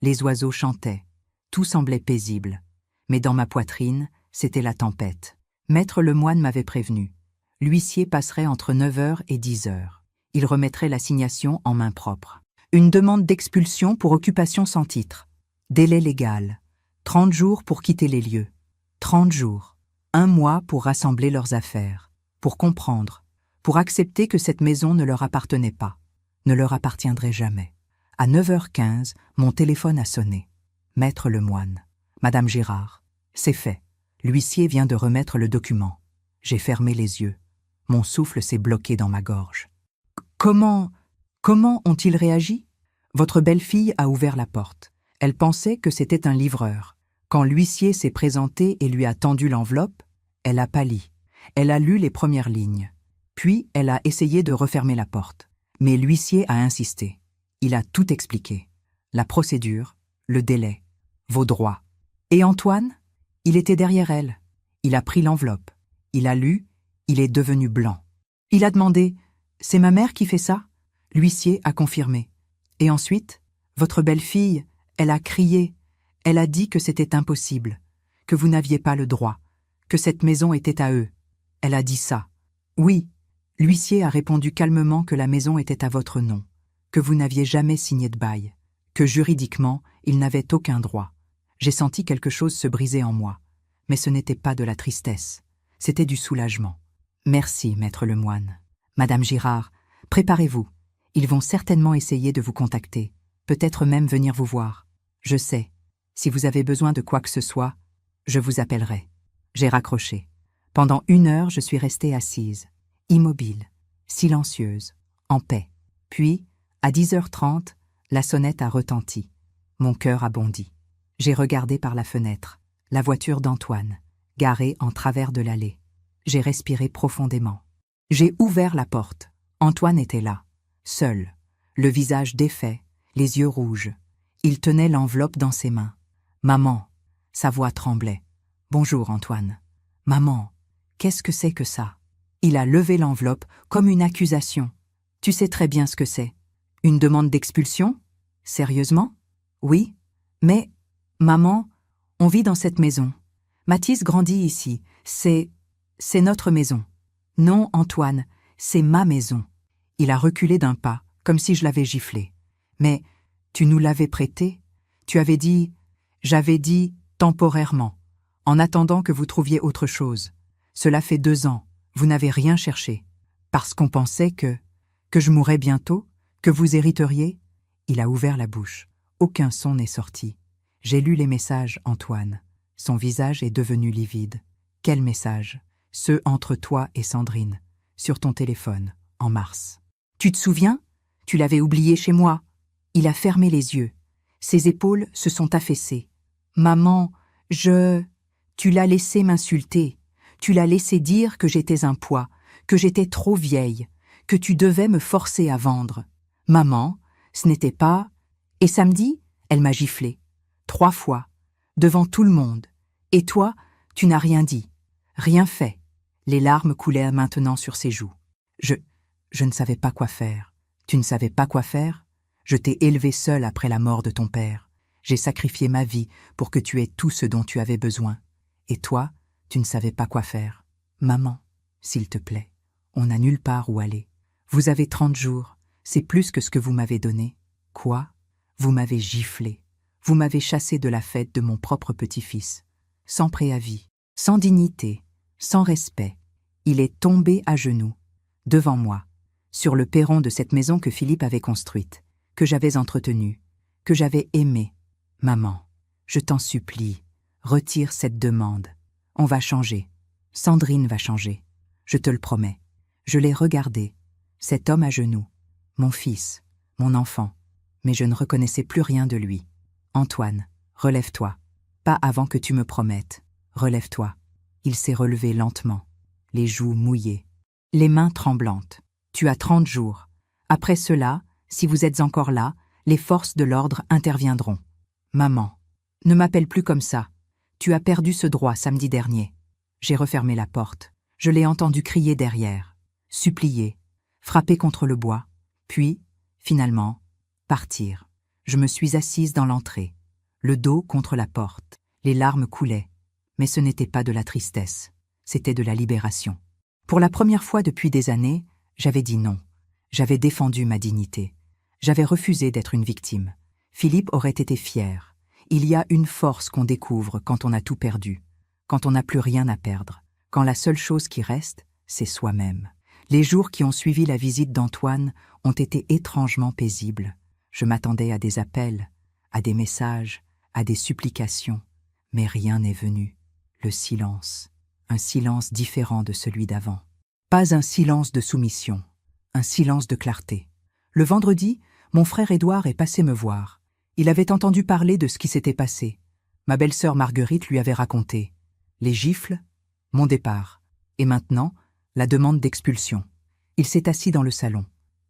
Les oiseaux chantaient. Tout semblait paisible. Mais dans ma poitrine, c'était la tempête. Maître Lemoine m'avait prévenu. L'huissier passerait entre 9 heures et 10 heures. Il remettrait l'assignation en main propre. Une demande d'expulsion pour occupation sans titre. Délai légal. 30 jours pour quitter les lieux. 30 jours. 1 mois pour rassembler leurs affaires. Pour comprendre. Pour accepter que cette maison ne leur appartenait pas. Ne leur appartiendrait jamais. À 9h15, mon téléphone a sonné. Maître Lemoine. Madame Girard. C'est fait. L'huissier vient de remettre le document. J'ai fermé les yeux. Mon souffle s'est bloqué dans ma gorge. Comment ont-ils réagi? Votre belle-fille a ouvert la porte. Elle pensait que c'était un livreur. Quand l'huissier s'est présenté et lui a tendu l'enveloppe, elle a pâli. Elle a lu les premières lignes. Puis elle a essayé de refermer la porte. Mais l'huissier a insisté. Il a tout expliqué. La procédure, le délai, vos droits. Et Antoine? Il était derrière elle. Il a pris l'enveloppe. Il a lu, il est devenu blanc. Il a demandé « C'est ma mère qui fait ça ?» L'huissier a confirmé. Et ensuite, votre belle-fille, elle a crié. Elle a dit que c'était impossible, que vous n'aviez pas le droit, que cette maison était à eux. Elle a dit ça. Oui, l'huissier a répondu calmement que la maison était à votre nom, que vous n'aviez jamais signé de bail, que juridiquement, il n'avait aucun droit. J'ai senti quelque chose se briser en moi, mais ce n'était pas de la tristesse, c'était du soulagement. Merci, Maître Lemoine. Madame Girard, préparez-vous. Ils vont certainement essayer de vous contacter, peut-être même venir vous voir. Je sais, si vous avez besoin de quoi que ce soit, je vous appellerai. J'ai raccroché. Pendant 1 heure, je suis restée assise, immobile, silencieuse, en paix. Puis, à 10h30, la sonnette a retenti. Mon cœur a bondi. J'ai regardé par la fenêtre, la voiture d'Antoine, garée en travers de l'allée. J'ai respiré profondément. J'ai ouvert la porte. Antoine était là, seul, le visage défait, les yeux rouges. Il tenait l'enveloppe dans ses mains. « Maman !» Sa voix tremblait. « Bonjour, Antoine. »« Maman, qu'est-ce que c'est que ça ?» Il a levé l'enveloppe comme une accusation. « Tu sais très bien ce que c'est. Une demande d'expulsion ? Sérieusement ? Oui, Mais, maman, on vit dans cette maison. Mathis grandit ici. C'est notre maison. Non, Antoine, c'est ma maison. Il a reculé d'un pas, comme si je l'avais giflé. Mais, tu nous l'avais prêté? Tu avais dit... J'avais dit temporairement, en attendant que vous trouviez autre chose. Cela fait 2 ans, vous n'avez rien cherché. Parce qu'on pensait que je mourrais bientôt, que vous hériteriez? Il a ouvert la bouche. Aucun son n'est sorti. J'ai lu les messages, Antoine. Son visage est devenu livide. Quel message? Ceux entre toi et Sandrine, sur ton téléphone, en mars. Tu te souviens? Tu l'avais oublié chez moi. Il a fermé les yeux. Ses épaules se sont affaissées. Maman, Tu l'as laissé m'insulter. Tu l'as laissé dire que j'étais un poids, que j'étais trop vieille, que tu devais me forcer à vendre. Maman, ce n'était pas... Et samedi, elle m'a giflé. 3 fois, devant tout le monde. Et toi, tu n'as rien dit, rien fait. Les larmes coulaient maintenant sur ses joues. Je ne savais pas quoi faire. Tu ne savais pas quoi faire? Je t'ai élevé seule après la mort de ton père. J'ai sacrifié ma vie pour que tu aies tout ce dont tu avais besoin. Et toi, tu ne savais pas quoi faire. Maman, s'il te plaît, on n'a nulle part où aller. Vous avez 30 jours, c'est plus que ce que vous m'avez donné. Quoi? Vous m'avez giflé. Vous m'avez chassé de la fête de mon propre petit-fils. Sans préavis, sans dignité, sans respect. Il est tombé à genoux, devant moi, sur le perron de cette maison que Philippe avait construite, que j'avais entretenue, que j'avais aimée. Maman, je t'en supplie, retire cette demande. On va changer. Sandrine va changer. Je te le promets. Je l'ai regardé, cet homme à genoux, mon fils, mon enfant, mais je ne reconnaissais plus rien de lui. Antoine, relève-toi. Pas avant que tu me promettes. Relève-toi. Il s'est relevé lentement, les joues mouillées, les mains tremblantes. Tu as 30 jours. Après cela, si vous êtes encore là, les forces de l'ordre interviendront. Maman, ne m'appelle plus comme ça. Tu as perdu ce droit samedi dernier. J'ai refermé la porte. Je l'ai entendu crier derrière, supplier, frapper contre le bois, puis, finalement, partir. Je me suis assise dans l'entrée, le dos contre la porte. Les larmes coulaient, mais ce n'était pas de la tristesse, c'était de la libération. Pour la première fois depuis des années, j'avais dit non. J'avais défendu ma dignité. J'avais refusé d'être une victime. Philippe aurait été fier. Il y a une force qu'on découvre quand on a tout perdu, quand on n'a plus rien à perdre, quand la seule chose qui reste, c'est soi-même. Les jours qui ont suivi la visite d'Antoine ont été étrangement paisibles. Je m'attendais à des appels, à des messages, à des supplications, mais rien n'est venu. Le silence, un silence différent de celui d'avant. Pas un silence de soumission, un silence de clarté. Le vendredi, mon frère Édouard est passé me voir. Il avait entendu parler de ce qui s'était passé. Ma belle-sœur Marguerite lui avait raconté. Les gifles, mon départ, et maintenant, la demande d'expulsion. Il s'est assis dans le salon.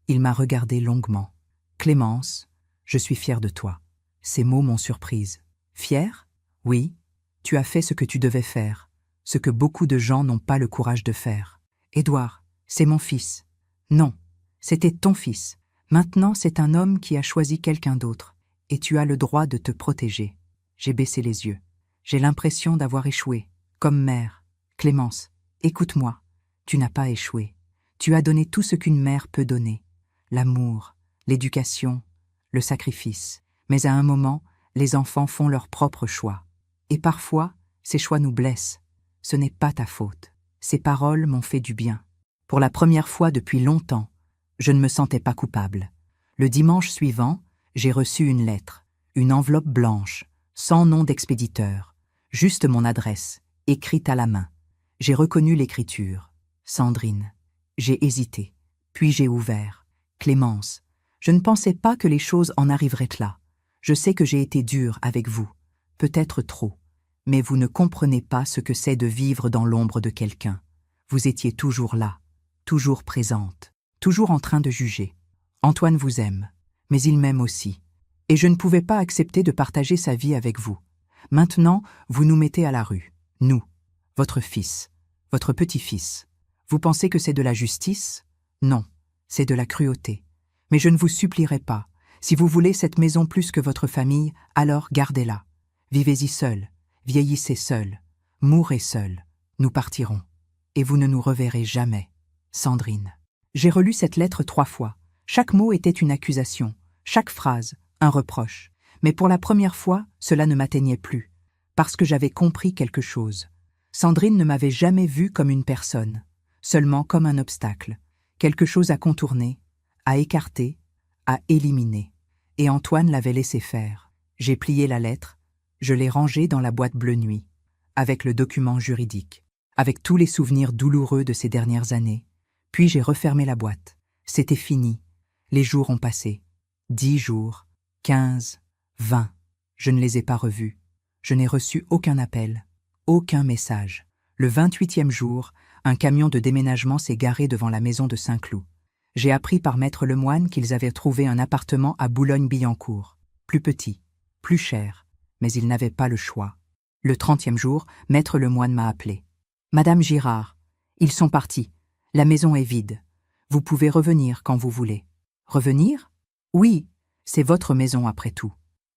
Il m'a regardé longuement. « Clémence, je suis fière de toi. » Ces mots m'ont surprise. « Fière? Oui, tu as fait ce que tu devais faire, ce que beaucoup de gens n'ont pas le courage de faire. Édouard, c'est mon fils. Non, c'était ton fils. Maintenant, c'est un homme qui a choisi quelqu'un d'autre, et tu as le droit de te protéger. » J'ai baissé les yeux. J'ai l'impression d'avoir échoué, comme mère. Clémence, écoute-moi. Tu n'as pas échoué. Tu as donné tout ce qu'une mère peut donner. L'amour, l'éducation, le sacrifice. Mais à un moment, les enfants font leurs propres choix. Et parfois, ces choix nous blessent. Ce n'est pas ta faute. Ces paroles m'ont fait du bien. Pour la première fois depuis longtemps, je ne me sentais pas coupable. Le dimanche suivant, j'ai reçu une lettre, une enveloppe blanche, sans nom d'expéditeur, juste mon adresse, écrite à la main. J'ai reconnu l'écriture. Sandrine. J'ai hésité, puis j'ai ouvert. Clémence, je ne pensais pas que les choses en arriveraient là. Je sais que j'ai été dure avec vous, peut-être trop, mais vous ne comprenez pas ce que c'est de vivre dans l'ombre de quelqu'un. Vous étiez toujours là, toujours présente, toujours en train de juger. Antoine vous aime, mais il m'aime aussi. Et je ne pouvais pas accepter de partager sa vie avec vous. Maintenant, vous nous mettez à la rue. Nous, votre fils, votre petit-fils. Vous pensez que c'est de la justice? Non, c'est de la cruauté. Mais je ne vous supplierai pas. Si vous voulez cette maison plus que votre famille, alors gardez-la. Vivez-y seul, vieillissez seul, mourrez seul. Nous partirons. Et vous ne nous reverrez jamais. Sandrine. J'ai relu cette lettre 3 fois. Chaque mot était une accusation, chaque phrase, un reproche. Mais pour la première fois, cela ne m'atteignait plus. Parce que j'avais compris quelque chose. Sandrine ne m'avait jamais vue comme une personne, seulement comme un obstacle, quelque chose à contourner, à écarter, à éliminer. Et Antoine l'avait laissé faire. J'ai plié la lettre, je l'ai rangée dans la boîte bleu nuit, avec le document juridique, avec tous les souvenirs douloureux de ces dernières années. Puis j'ai refermé la boîte. C'était fini. Les jours ont passé. 10 jours, 15, 20. Je ne les ai pas revus. Je n'ai reçu aucun appel, aucun message. Le 28e jour, un camion de déménagement s'est garé devant la maison de Saint-Cloud. J'ai appris par Maître Lemoine qu'ils avaient trouvé un appartement à Boulogne-Billancourt. Plus petit, plus cher, mais ils n'avaient pas le choix. Le 30e jour, Maître Lemoine m'a appelé. « Madame Girard, ils sont partis. La maison est vide. Vous pouvez revenir quand vous voulez. » « Revenir ? Oui, c'est votre maison après tout. »«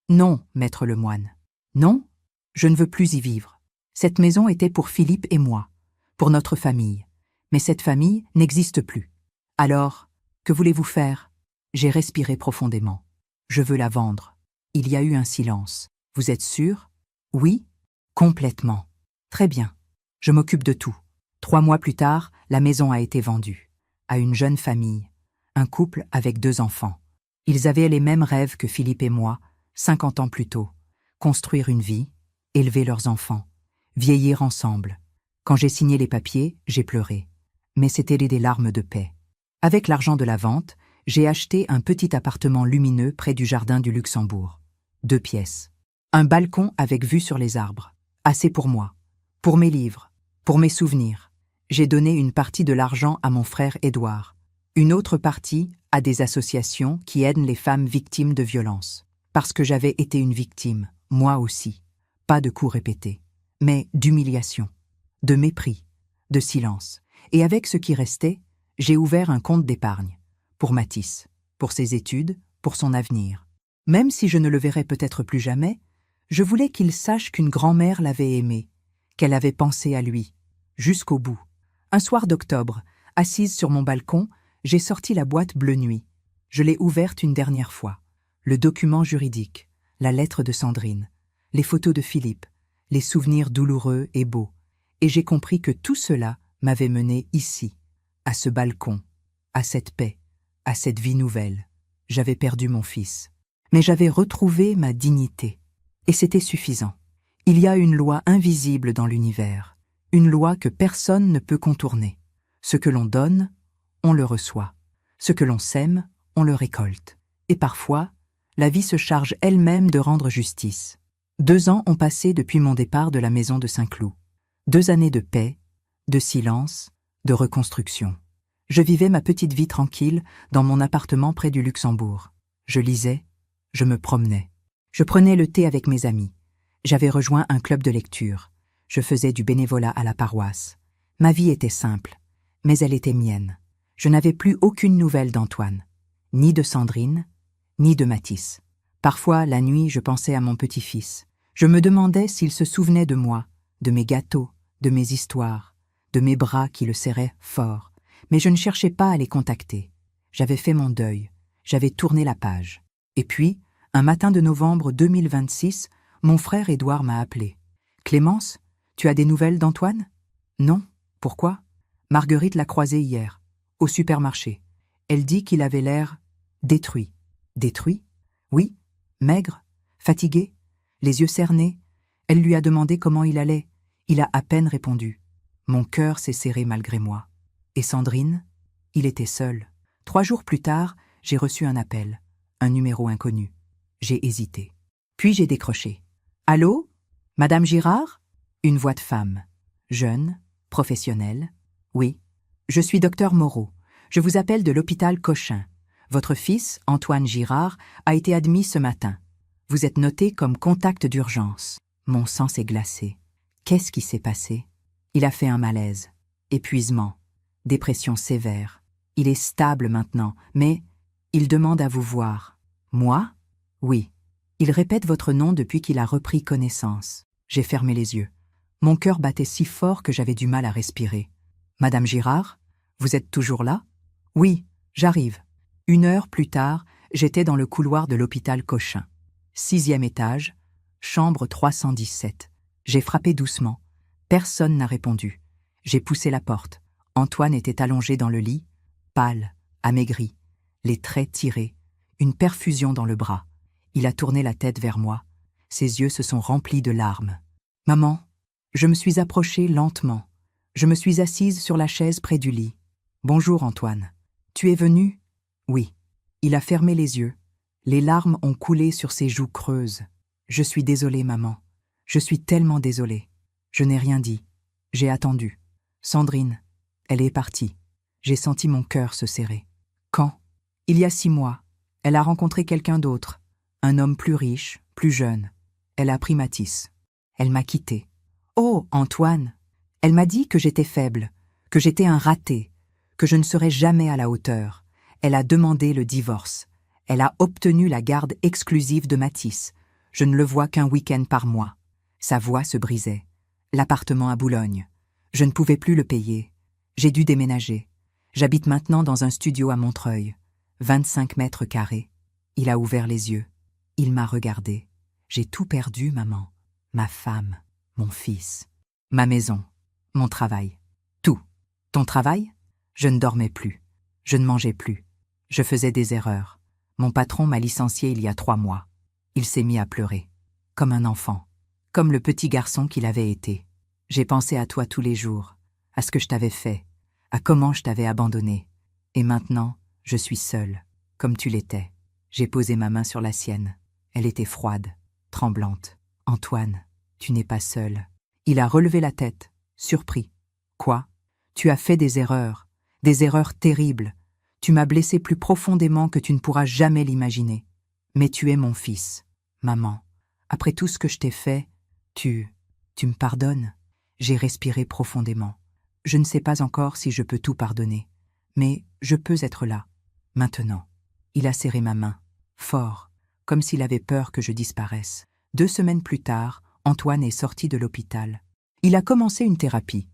Non, Maître Lemoine. Non, je ne veux plus y vivre. Cette maison était pour Philippe et moi, pour notre famille. Mais cette famille n'existe plus. Alors, que voulez-vous faire ? » J'ai respiré profondément. « Je veux la vendre. » Il y a eu un silence. « Vous êtes sûr ? » « Oui, complètement. »« Très bien. Je m'occupe de tout. » 3 mois plus tard, la maison a été vendue. À une jeune famille. Un couple avec 2 enfants. Ils avaient les mêmes rêves que Philippe et moi, 50 ans plus tôt. Construire une vie, élever leurs enfants, vieillir ensemble. Quand j'ai signé les papiers, j'ai pleuré. Mais c'était des larmes de paix. Avec l'argent de la vente, j'ai acheté un petit appartement lumineux près du jardin du Luxembourg. 2 pièces. Un balcon avec vue sur les arbres. Assez pour moi. Pour mes livres. Pour mes souvenirs. J'ai donné une partie de l'argent à mon frère Édouard. Une autre partie à des associations qui aident les femmes victimes de violences. Parce que j'avais été une victime, moi aussi. Pas de coups répétés, mais d'humiliation, de mépris, de silence. Et avec ce qui restait, j'ai ouvert un compte d'épargne. Pour Mathis, pour ses études, pour son avenir. Même si je ne le verrais peut-être plus jamais, je voulais qu'il sache qu'une grand-mère l'avait aimé, qu'elle avait pensé à lui, jusqu'au bout. Un soir d'octobre, assise sur mon balcon, j'ai sorti la boîte bleu nuit. Je l'ai ouverte une dernière fois. Le document juridique, la lettre de Sandrine, les photos de Philippe, les souvenirs douloureux et beaux. Et j'ai compris que tout cela m'avait mené ici, à ce balcon, à cette paix, à cette vie nouvelle. J'avais perdu mon fils. Mais j'avais retrouvé ma dignité. Et c'était suffisant. Il y a une loi invisible dans l'univers, une loi que personne ne peut contourner. Ce que l'on donne, on le reçoit. Ce que l'on sème, on le récolte. Et parfois, la vie se charge elle-même de rendre justice. 2 ans ont passé depuis mon départ de la maison de Saint-Cloud. 2 années de paix, de silence, de reconstruction. Je vivais ma petite vie tranquille dans mon appartement près du Luxembourg. Je lisais, je me promenais. Je prenais le thé avec mes amis. J'avais rejoint un club de lecture. Je faisais du bénévolat à la paroisse. Ma vie était simple, mais elle était mienne. Je n'avais plus aucune nouvelle d'Antoine, ni de Sandrine, ni de Mathis. Parfois, la nuit, je pensais à mon petit-fils. Je me demandais s'il se souvenait de moi, de mes gâteaux, de mes histoires, de mes bras qui le serraient fort. Mais je ne cherchais pas à les contacter. J'avais fait mon deuil, j'avais tourné la page. Et puis, un matin de novembre 2026, mon frère Édouard m'a appelé. « Clémence, tu as des nouvelles d'Antoine ?»« Non. Pourquoi ? Marguerite l'a croisé hier, au supermarché. Elle dit qu'il avait l'air détruit. » « Détruit ? Oui, maigre, fatigué, les yeux cernés. Elle lui a demandé comment il allait. Il a à peine répondu. Mon cœur s'est serré malgré moi. Et Sandrine ? Il était seul. 3 jours plus tard, j'ai reçu un appel, un numéro inconnu. J'ai hésité. Puis j'ai décroché. « Allô ? Madame Girard ?» Une voix de femme. Jeune, professionnelle. « Oui, je suis docteur Moreau. Je vous appelle de l'hôpital Cochin. Votre fils, Antoine Girard, a été admis ce matin. Vous êtes noté comme contact d'urgence. » Mon sang s'est glacé. Qu'est-ce qui s'est passé ? Il a fait un malaise, épuisement, dépression sévère. Il est stable maintenant, mais il demande à vous voir. Moi? Oui. Il répète votre nom depuis qu'il a repris connaissance. J'ai fermé les yeux. Mon cœur battait si fort que j'avais du mal à respirer. Madame Girard? Vous êtes toujours là? Oui, j'arrive. 1 heure plus tard, j'étais dans le couloir de l'hôpital Cochin. 6e étage, chambre 317. J'ai frappé doucement. Personne n'a répondu. J'ai poussé la porte. Antoine était allongé dans le lit, pâle, amaigri, les traits tirés, une perfusion dans le bras. Il a tourné la tête vers moi. Ses yeux se sont remplis de larmes. « Maman !» Je me suis approchée lentement. Je me suis assise sur la chaise près du lit. « Bonjour Antoine. Tu es venu ?» « Oui. » Il a fermé les yeux. Les larmes ont coulé sur ses joues creuses. « Je suis désolée, maman. Je suis tellement désolée. Je n'ai rien dit. J'ai attendu. Sandrine, elle est partie. J'ai senti mon cœur se serrer. Quand? Il y a 6 mois. Elle a rencontré quelqu'un d'autre. Un homme plus riche, plus jeune. Elle a pris Mathis. Elle m'a quittée. Oh, Antoine! Elle m'a dit que j'étais faible, que j'étais un raté, que je ne serais jamais à la hauteur. Elle a demandé le divorce. Elle a obtenu la garde exclusive de Mathis. Je ne le vois qu'un week-end par mois. Sa voix se brisait. L'appartement à Boulogne. Je ne pouvais plus le payer. J'ai dû déménager. J'habite maintenant dans un studio à Montreuil. 25 mètres carrés. Il a ouvert les yeux. Il m'a regardé. J'ai tout perdu, maman. Ma femme, mon fils, ma maison, mon travail. Tout. Ton travail? Je ne dormais plus. Je ne mangeais plus. Je faisais des erreurs. Mon patron m'a licencié il y a 3 mois. Il s'est mis à pleurer. Comme un enfant. Comme le petit garçon qu'il avait été. J'ai pensé à toi tous les jours. À ce que je t'avais fait. À comment je t'avais abandonné. Et maintenant, je suis seule. Comme tu l'étais. J'ai posé ma main sur la sienne. Elle était froide, tremblante. Antoine, tu n'es pas seul. Il a relevé la tête, surpris. Quoi? Tu as fait des erreurs terribles. Tu m'as blessé plus profondément que tu ne pourras jamais l'imaginer. Mais tu es mon fils, maman. Après tout ce que je t'ai fait, tu me pardonnes? J'ai respiré profondément. Je ne sais pas encore si je peux tout pardonner. Mais je peux être là, maintenant. Il a serré ma main, fort, comme s'il avait peur que je disparaisse. 2 semaines plus tard, Antoine est sorti de l'hôpital. Il a commencé une thérapie.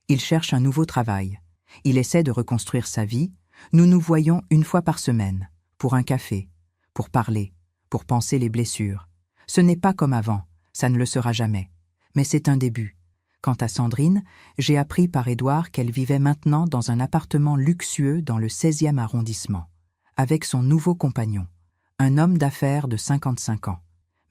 Il cherche un nouveau travail. Il essaie de reconstruire sa vie. Nous nous voyons 1 fois par semaine, pour un café, pour parler, pour penser les blessures. Ce n'est pas comme avant, ça ne le sera jamais. Mais c'est un début. Quant à Sandrine, j'ai appris par Édouard qu'elle vivait maintenant dans un appartement luxueux dans le 16e arrondissement, avec son nouveau compagnon, un homme d'affaires de 55 ans.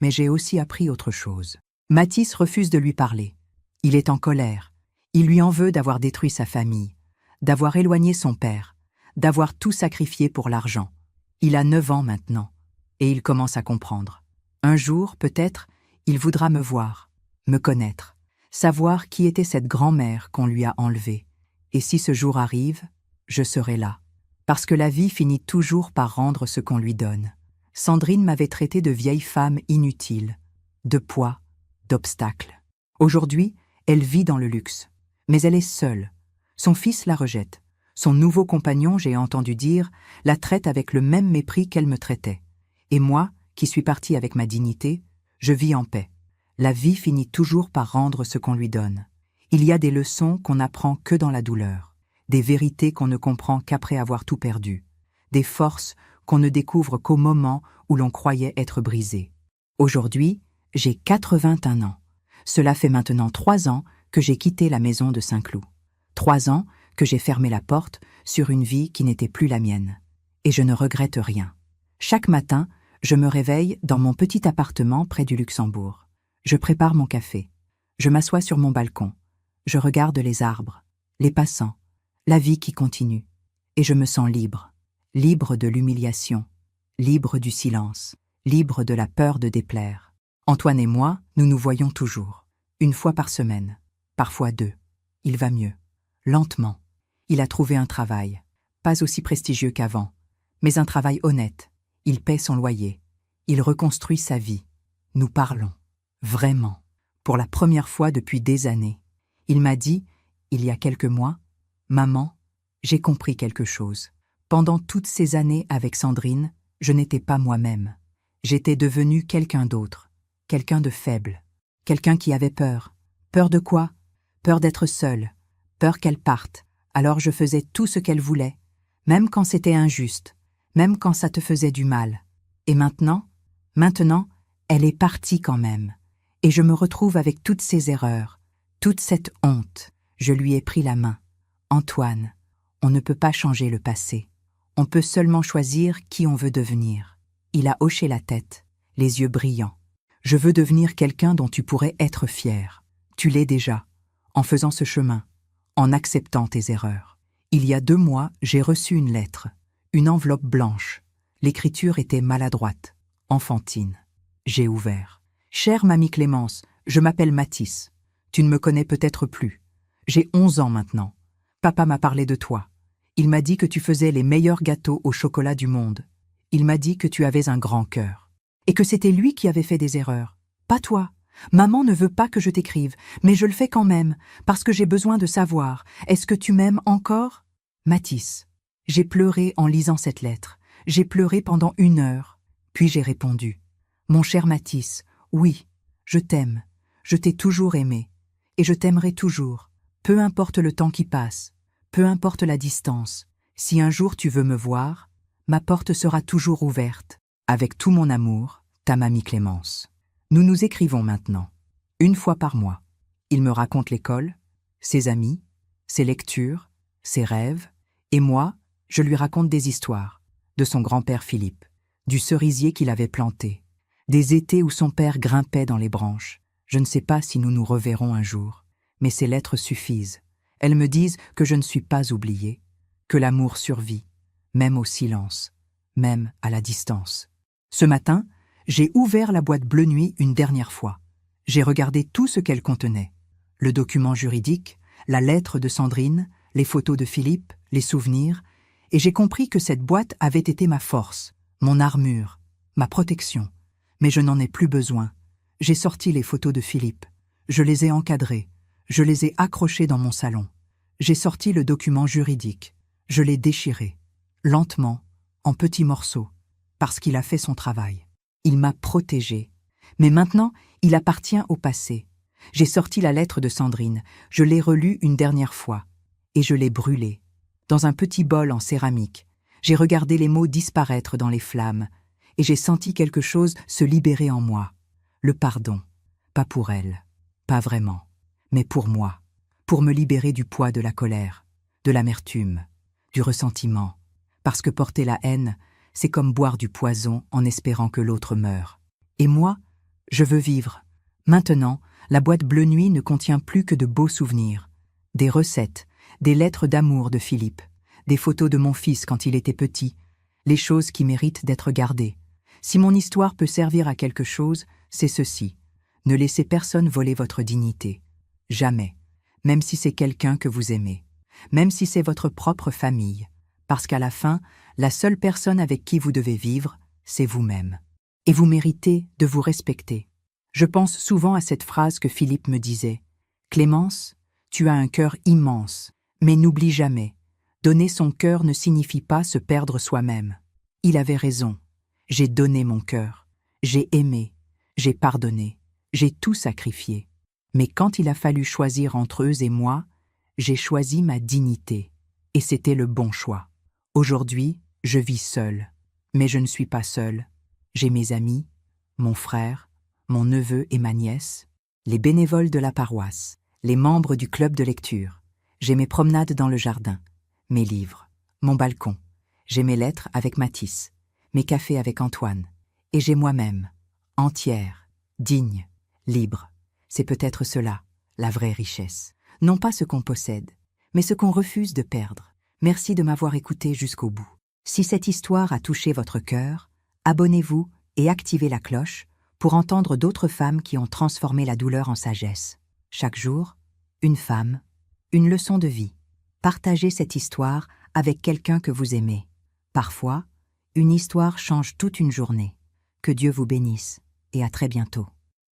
Mais j'ai aussi appris autre chose. Mathis refuse de lui parler. Il est en colère. Il lui en veut d'avoir détruit sa famille, d'avoir éloigné son père, d'avoir tout sacrifié pour l'argent. Il a 9 ans maintenant, et il commence à comprendre. Un jour, peut-être, il voudra me voir, me connaître, savoir qui était cette grand-mère qu'on lui a enlevée. Et si ce jour arrive, je serai là. Parce que la vie finit toujours par rendre ce qu'on lui donne. Sandrine m'avait traité de vieille femme inutile, de poids, d'obstacle. Aujourd'hui, elle vit dans le luxe. Mais elle est seule. Son fils la rejette. Son nouveau compagnon, j'ai entendu dire, la traite avec le même mépris qu'elle me traitait. Et moi, qui suis partie avec ma dignité, je vis en paix. La vie finit toujours par rendre ce qu'on lui donne. Il y a des leçons qu'on n'apprend que dans la douleur, des vérités qu'on ne comprend qu'après avoir tout perdu, des forces qu'on ne découvre qu'au moment où l'on croyait être brisé. Aujourd'hui, j'ai 81 ans. Cela fait maintenant 3 ans que j'ai quitté la maison de Saint-Cloud. 3 ans que j'ai fermé la porte sur une vie qui n'était plus la mienne. Et je ne regrette rien. Chaque matin, je me réveille dans mon petit appartement près du Luxembourg. Je prépare mon café. Je m'assois sur mon balcon. Je regarde les arbres, les passants, la vie qui continue. Et je me sens libre. Libre de l'humiliation, libre du silence, libre de la peur de déplaire. Antoine et moi, nous nous voyons toujours. 1 fois par semaine, parfois 2. Il va mieux. Lentement. Il a trouvé un travail, pas aussi prestigieux qu'avant, mais un travail honnête. Il paie son loyer. Il reconstruit sa vie. Nous parlons. Vraiment. Pour la première fois depuis des années. Il m'a dit, il y a quelques mois, « Maman, j'ai compris quelque chose. Pendant toutes ces années avec Sandrine, je n'étais pas moi-même. J'étais devenu quelqu'un d'autre, quelqu'un de faible, quelqu'un qui avait peur. Peur de quoi? Peur d'être seule, peur qu'elle parte. Alors je faisais tout ce qu'elle voulait, même quand c'était injuste, même quand ça te faisait du mal. Et maintenant, elle est partie quand même. Et je me retrouve avec toutes ces erreurs, toute cette honte. Je lui ai pris la main. Antoine, on ne peut pas changer le passé. On peut seulement choisir qui on veut devenir. Il a hoché la tête, les yeux brillants. Je veux devenir quelqu'un dont tu pourrais être fier. Tu l'es déjà, en faisant ce chemin, en acceptant tes erreurs. Il y a 2 mois, j'ai reçu une lettre, une enveloppe blanche. L'écriture était maladroite, enfantine. J'ai ouvert. Chère mamie Clémence, je m'appelle Mathis. Tu ne me connais peut-être plus. J'ai 11 ans maintenant. Papa m'a parlé de toi. Il m'a dit que tu faisais les meilleurs gâteaux au chocolat du monde. Il m'a dit que tu avais un grand cœur. Et que c'était lui qui avait fait des erreurs. Pas toi. Maman ne veut pas que je t'écrive, mais je le fais quand même, parce que j'ai besoin de savoir. Est-ce que tu m'aimes encore? Mathis. J'ai pleuré en lisant cette lettre. J'ai pleuré pendant 1 heure. Puis j'ai répondu. Mon cher Mathis, oui, je t'aime. Je t'ai toujours aimé. Et je t'aimerai toujours. Peu importe le temps qui passe. Peu importe la distance. Si un jour tu veux me voir, ma porte sera toujours ouverte. Avec tout mon amour, ta mamie Clémence. Nous nous écrivons maintenant, 1 fois par mois. Il me raconte l'école, ses amis, ses lectures, ses rêves, et moi, je lui raconte des histoires, de son grand-père Philippe, du cerisier qu'il avait planté, des étés où son père grimpait dans les branches. Je ne sais pas si nous nous reverrons un jour, mais ces lettres suffisent. Elles me disent que je ne suis pas oubliée, que l'amour survit, même au silence, même à la distance. Ce matin, j'ai ouvert la boîte Bleu Nuit une dernière fois. J'ai regardé tout ce qu'elle contenait. Le document juridique, la lettre de Sandrine, les photos de Philippe, les souvenirs, et j'ai compris que cette boîte avait été ma force, mon armure, ma protection. Mais je n'en ai plus besoin. J'ai sorti les photos de Philippe. Je les ai encadrées. Je les ai accrochées dans mon salon. J'ai sorti le document juridique. Je l'ai déchiré, lentement, en petits morceaux, parce qu'il a fait son travail. Il m'a protégée. Mais maintenant, il appartient au passé. J'ai sorti la lettre de Sandrine, je l'ai relue une dernière fois, et je l'ai brûlée, dans un petit bol en céramique. J'ai regardé les mots disparaître dans les flammes, et j'ai senti quelque chose se libérer en moi. Le pardon, pas pour elle, pas vraiment, mais pour moi, pour me libérer du poids de la colère, de l'amertume, du ressentiment, parce que porter la haine, c'est comme boire du poison en espérant que l'autre meure. Et moi, je veux vivre. Maintenant, la boîte Bleu Nuit ne contient plus que de beaux souvenirs. Des recettes, des lettres d'amour de Philippe, des photos de mon fils quand il était petit, les choses qui méritent d'être gardées. Si mon histoire peut servir à quelque chose, c'est ceci. Ne laissez personne voler votre dignité. Jamais. Même si c'est quelqu'un que vous aimez. Même si c'est votre propre famille. Parce qu'à la fin, la seule personne avec qui vous devez vivre, c'est vous-même. Et vous méritez de vous respecter. Je pense souvent à cette phrase que Philippe me disait. « Clémence, tu as un cœur immense, mais n'oublie jamais. Donner son cœur ne signifie pas se perdre soi-même. » Il avait raison. J'ai donné mon cœur. J'ai aimé. J'ai pardonné. J'ai tout sacrifié. Mais quand il a fallu choisir entre eux et moi, j'ai choisi ma dignité. Et c'était le bon choix. Aujourd'hui, je vis seule. Mais je ne suis pas seule. J'ai mes amis, mon frère, mon neveu et ma nièce, les bénévoles de la paroisse, les membres du club de lecture. J'ai mes promenades dans le jardin, mes livres, mon balcon. J'ai mes lettres avec Mathis, mes cafés avec Antoine. Et j'ai moi-même, entière, digne, libre. C'est peut-être cela, la vraie richesse. Non pas ce qu'on possède, mais ce qu'on refuse de perdre. Merci de m'avoir écouté jusqu'au bout. Si cette histoire a touché votre cœur, abonnez-vous et activez la cloche pour entendre d'autres femmes qui ont transformé la douleur en sagesse. Chaque jour, une femme, une leçon de vie. Partagez cette histoire avec quelqu'un que vous aimez. Parfois, une histoire change toute une journée. Que Dieu vous bénisse et à très bientôt.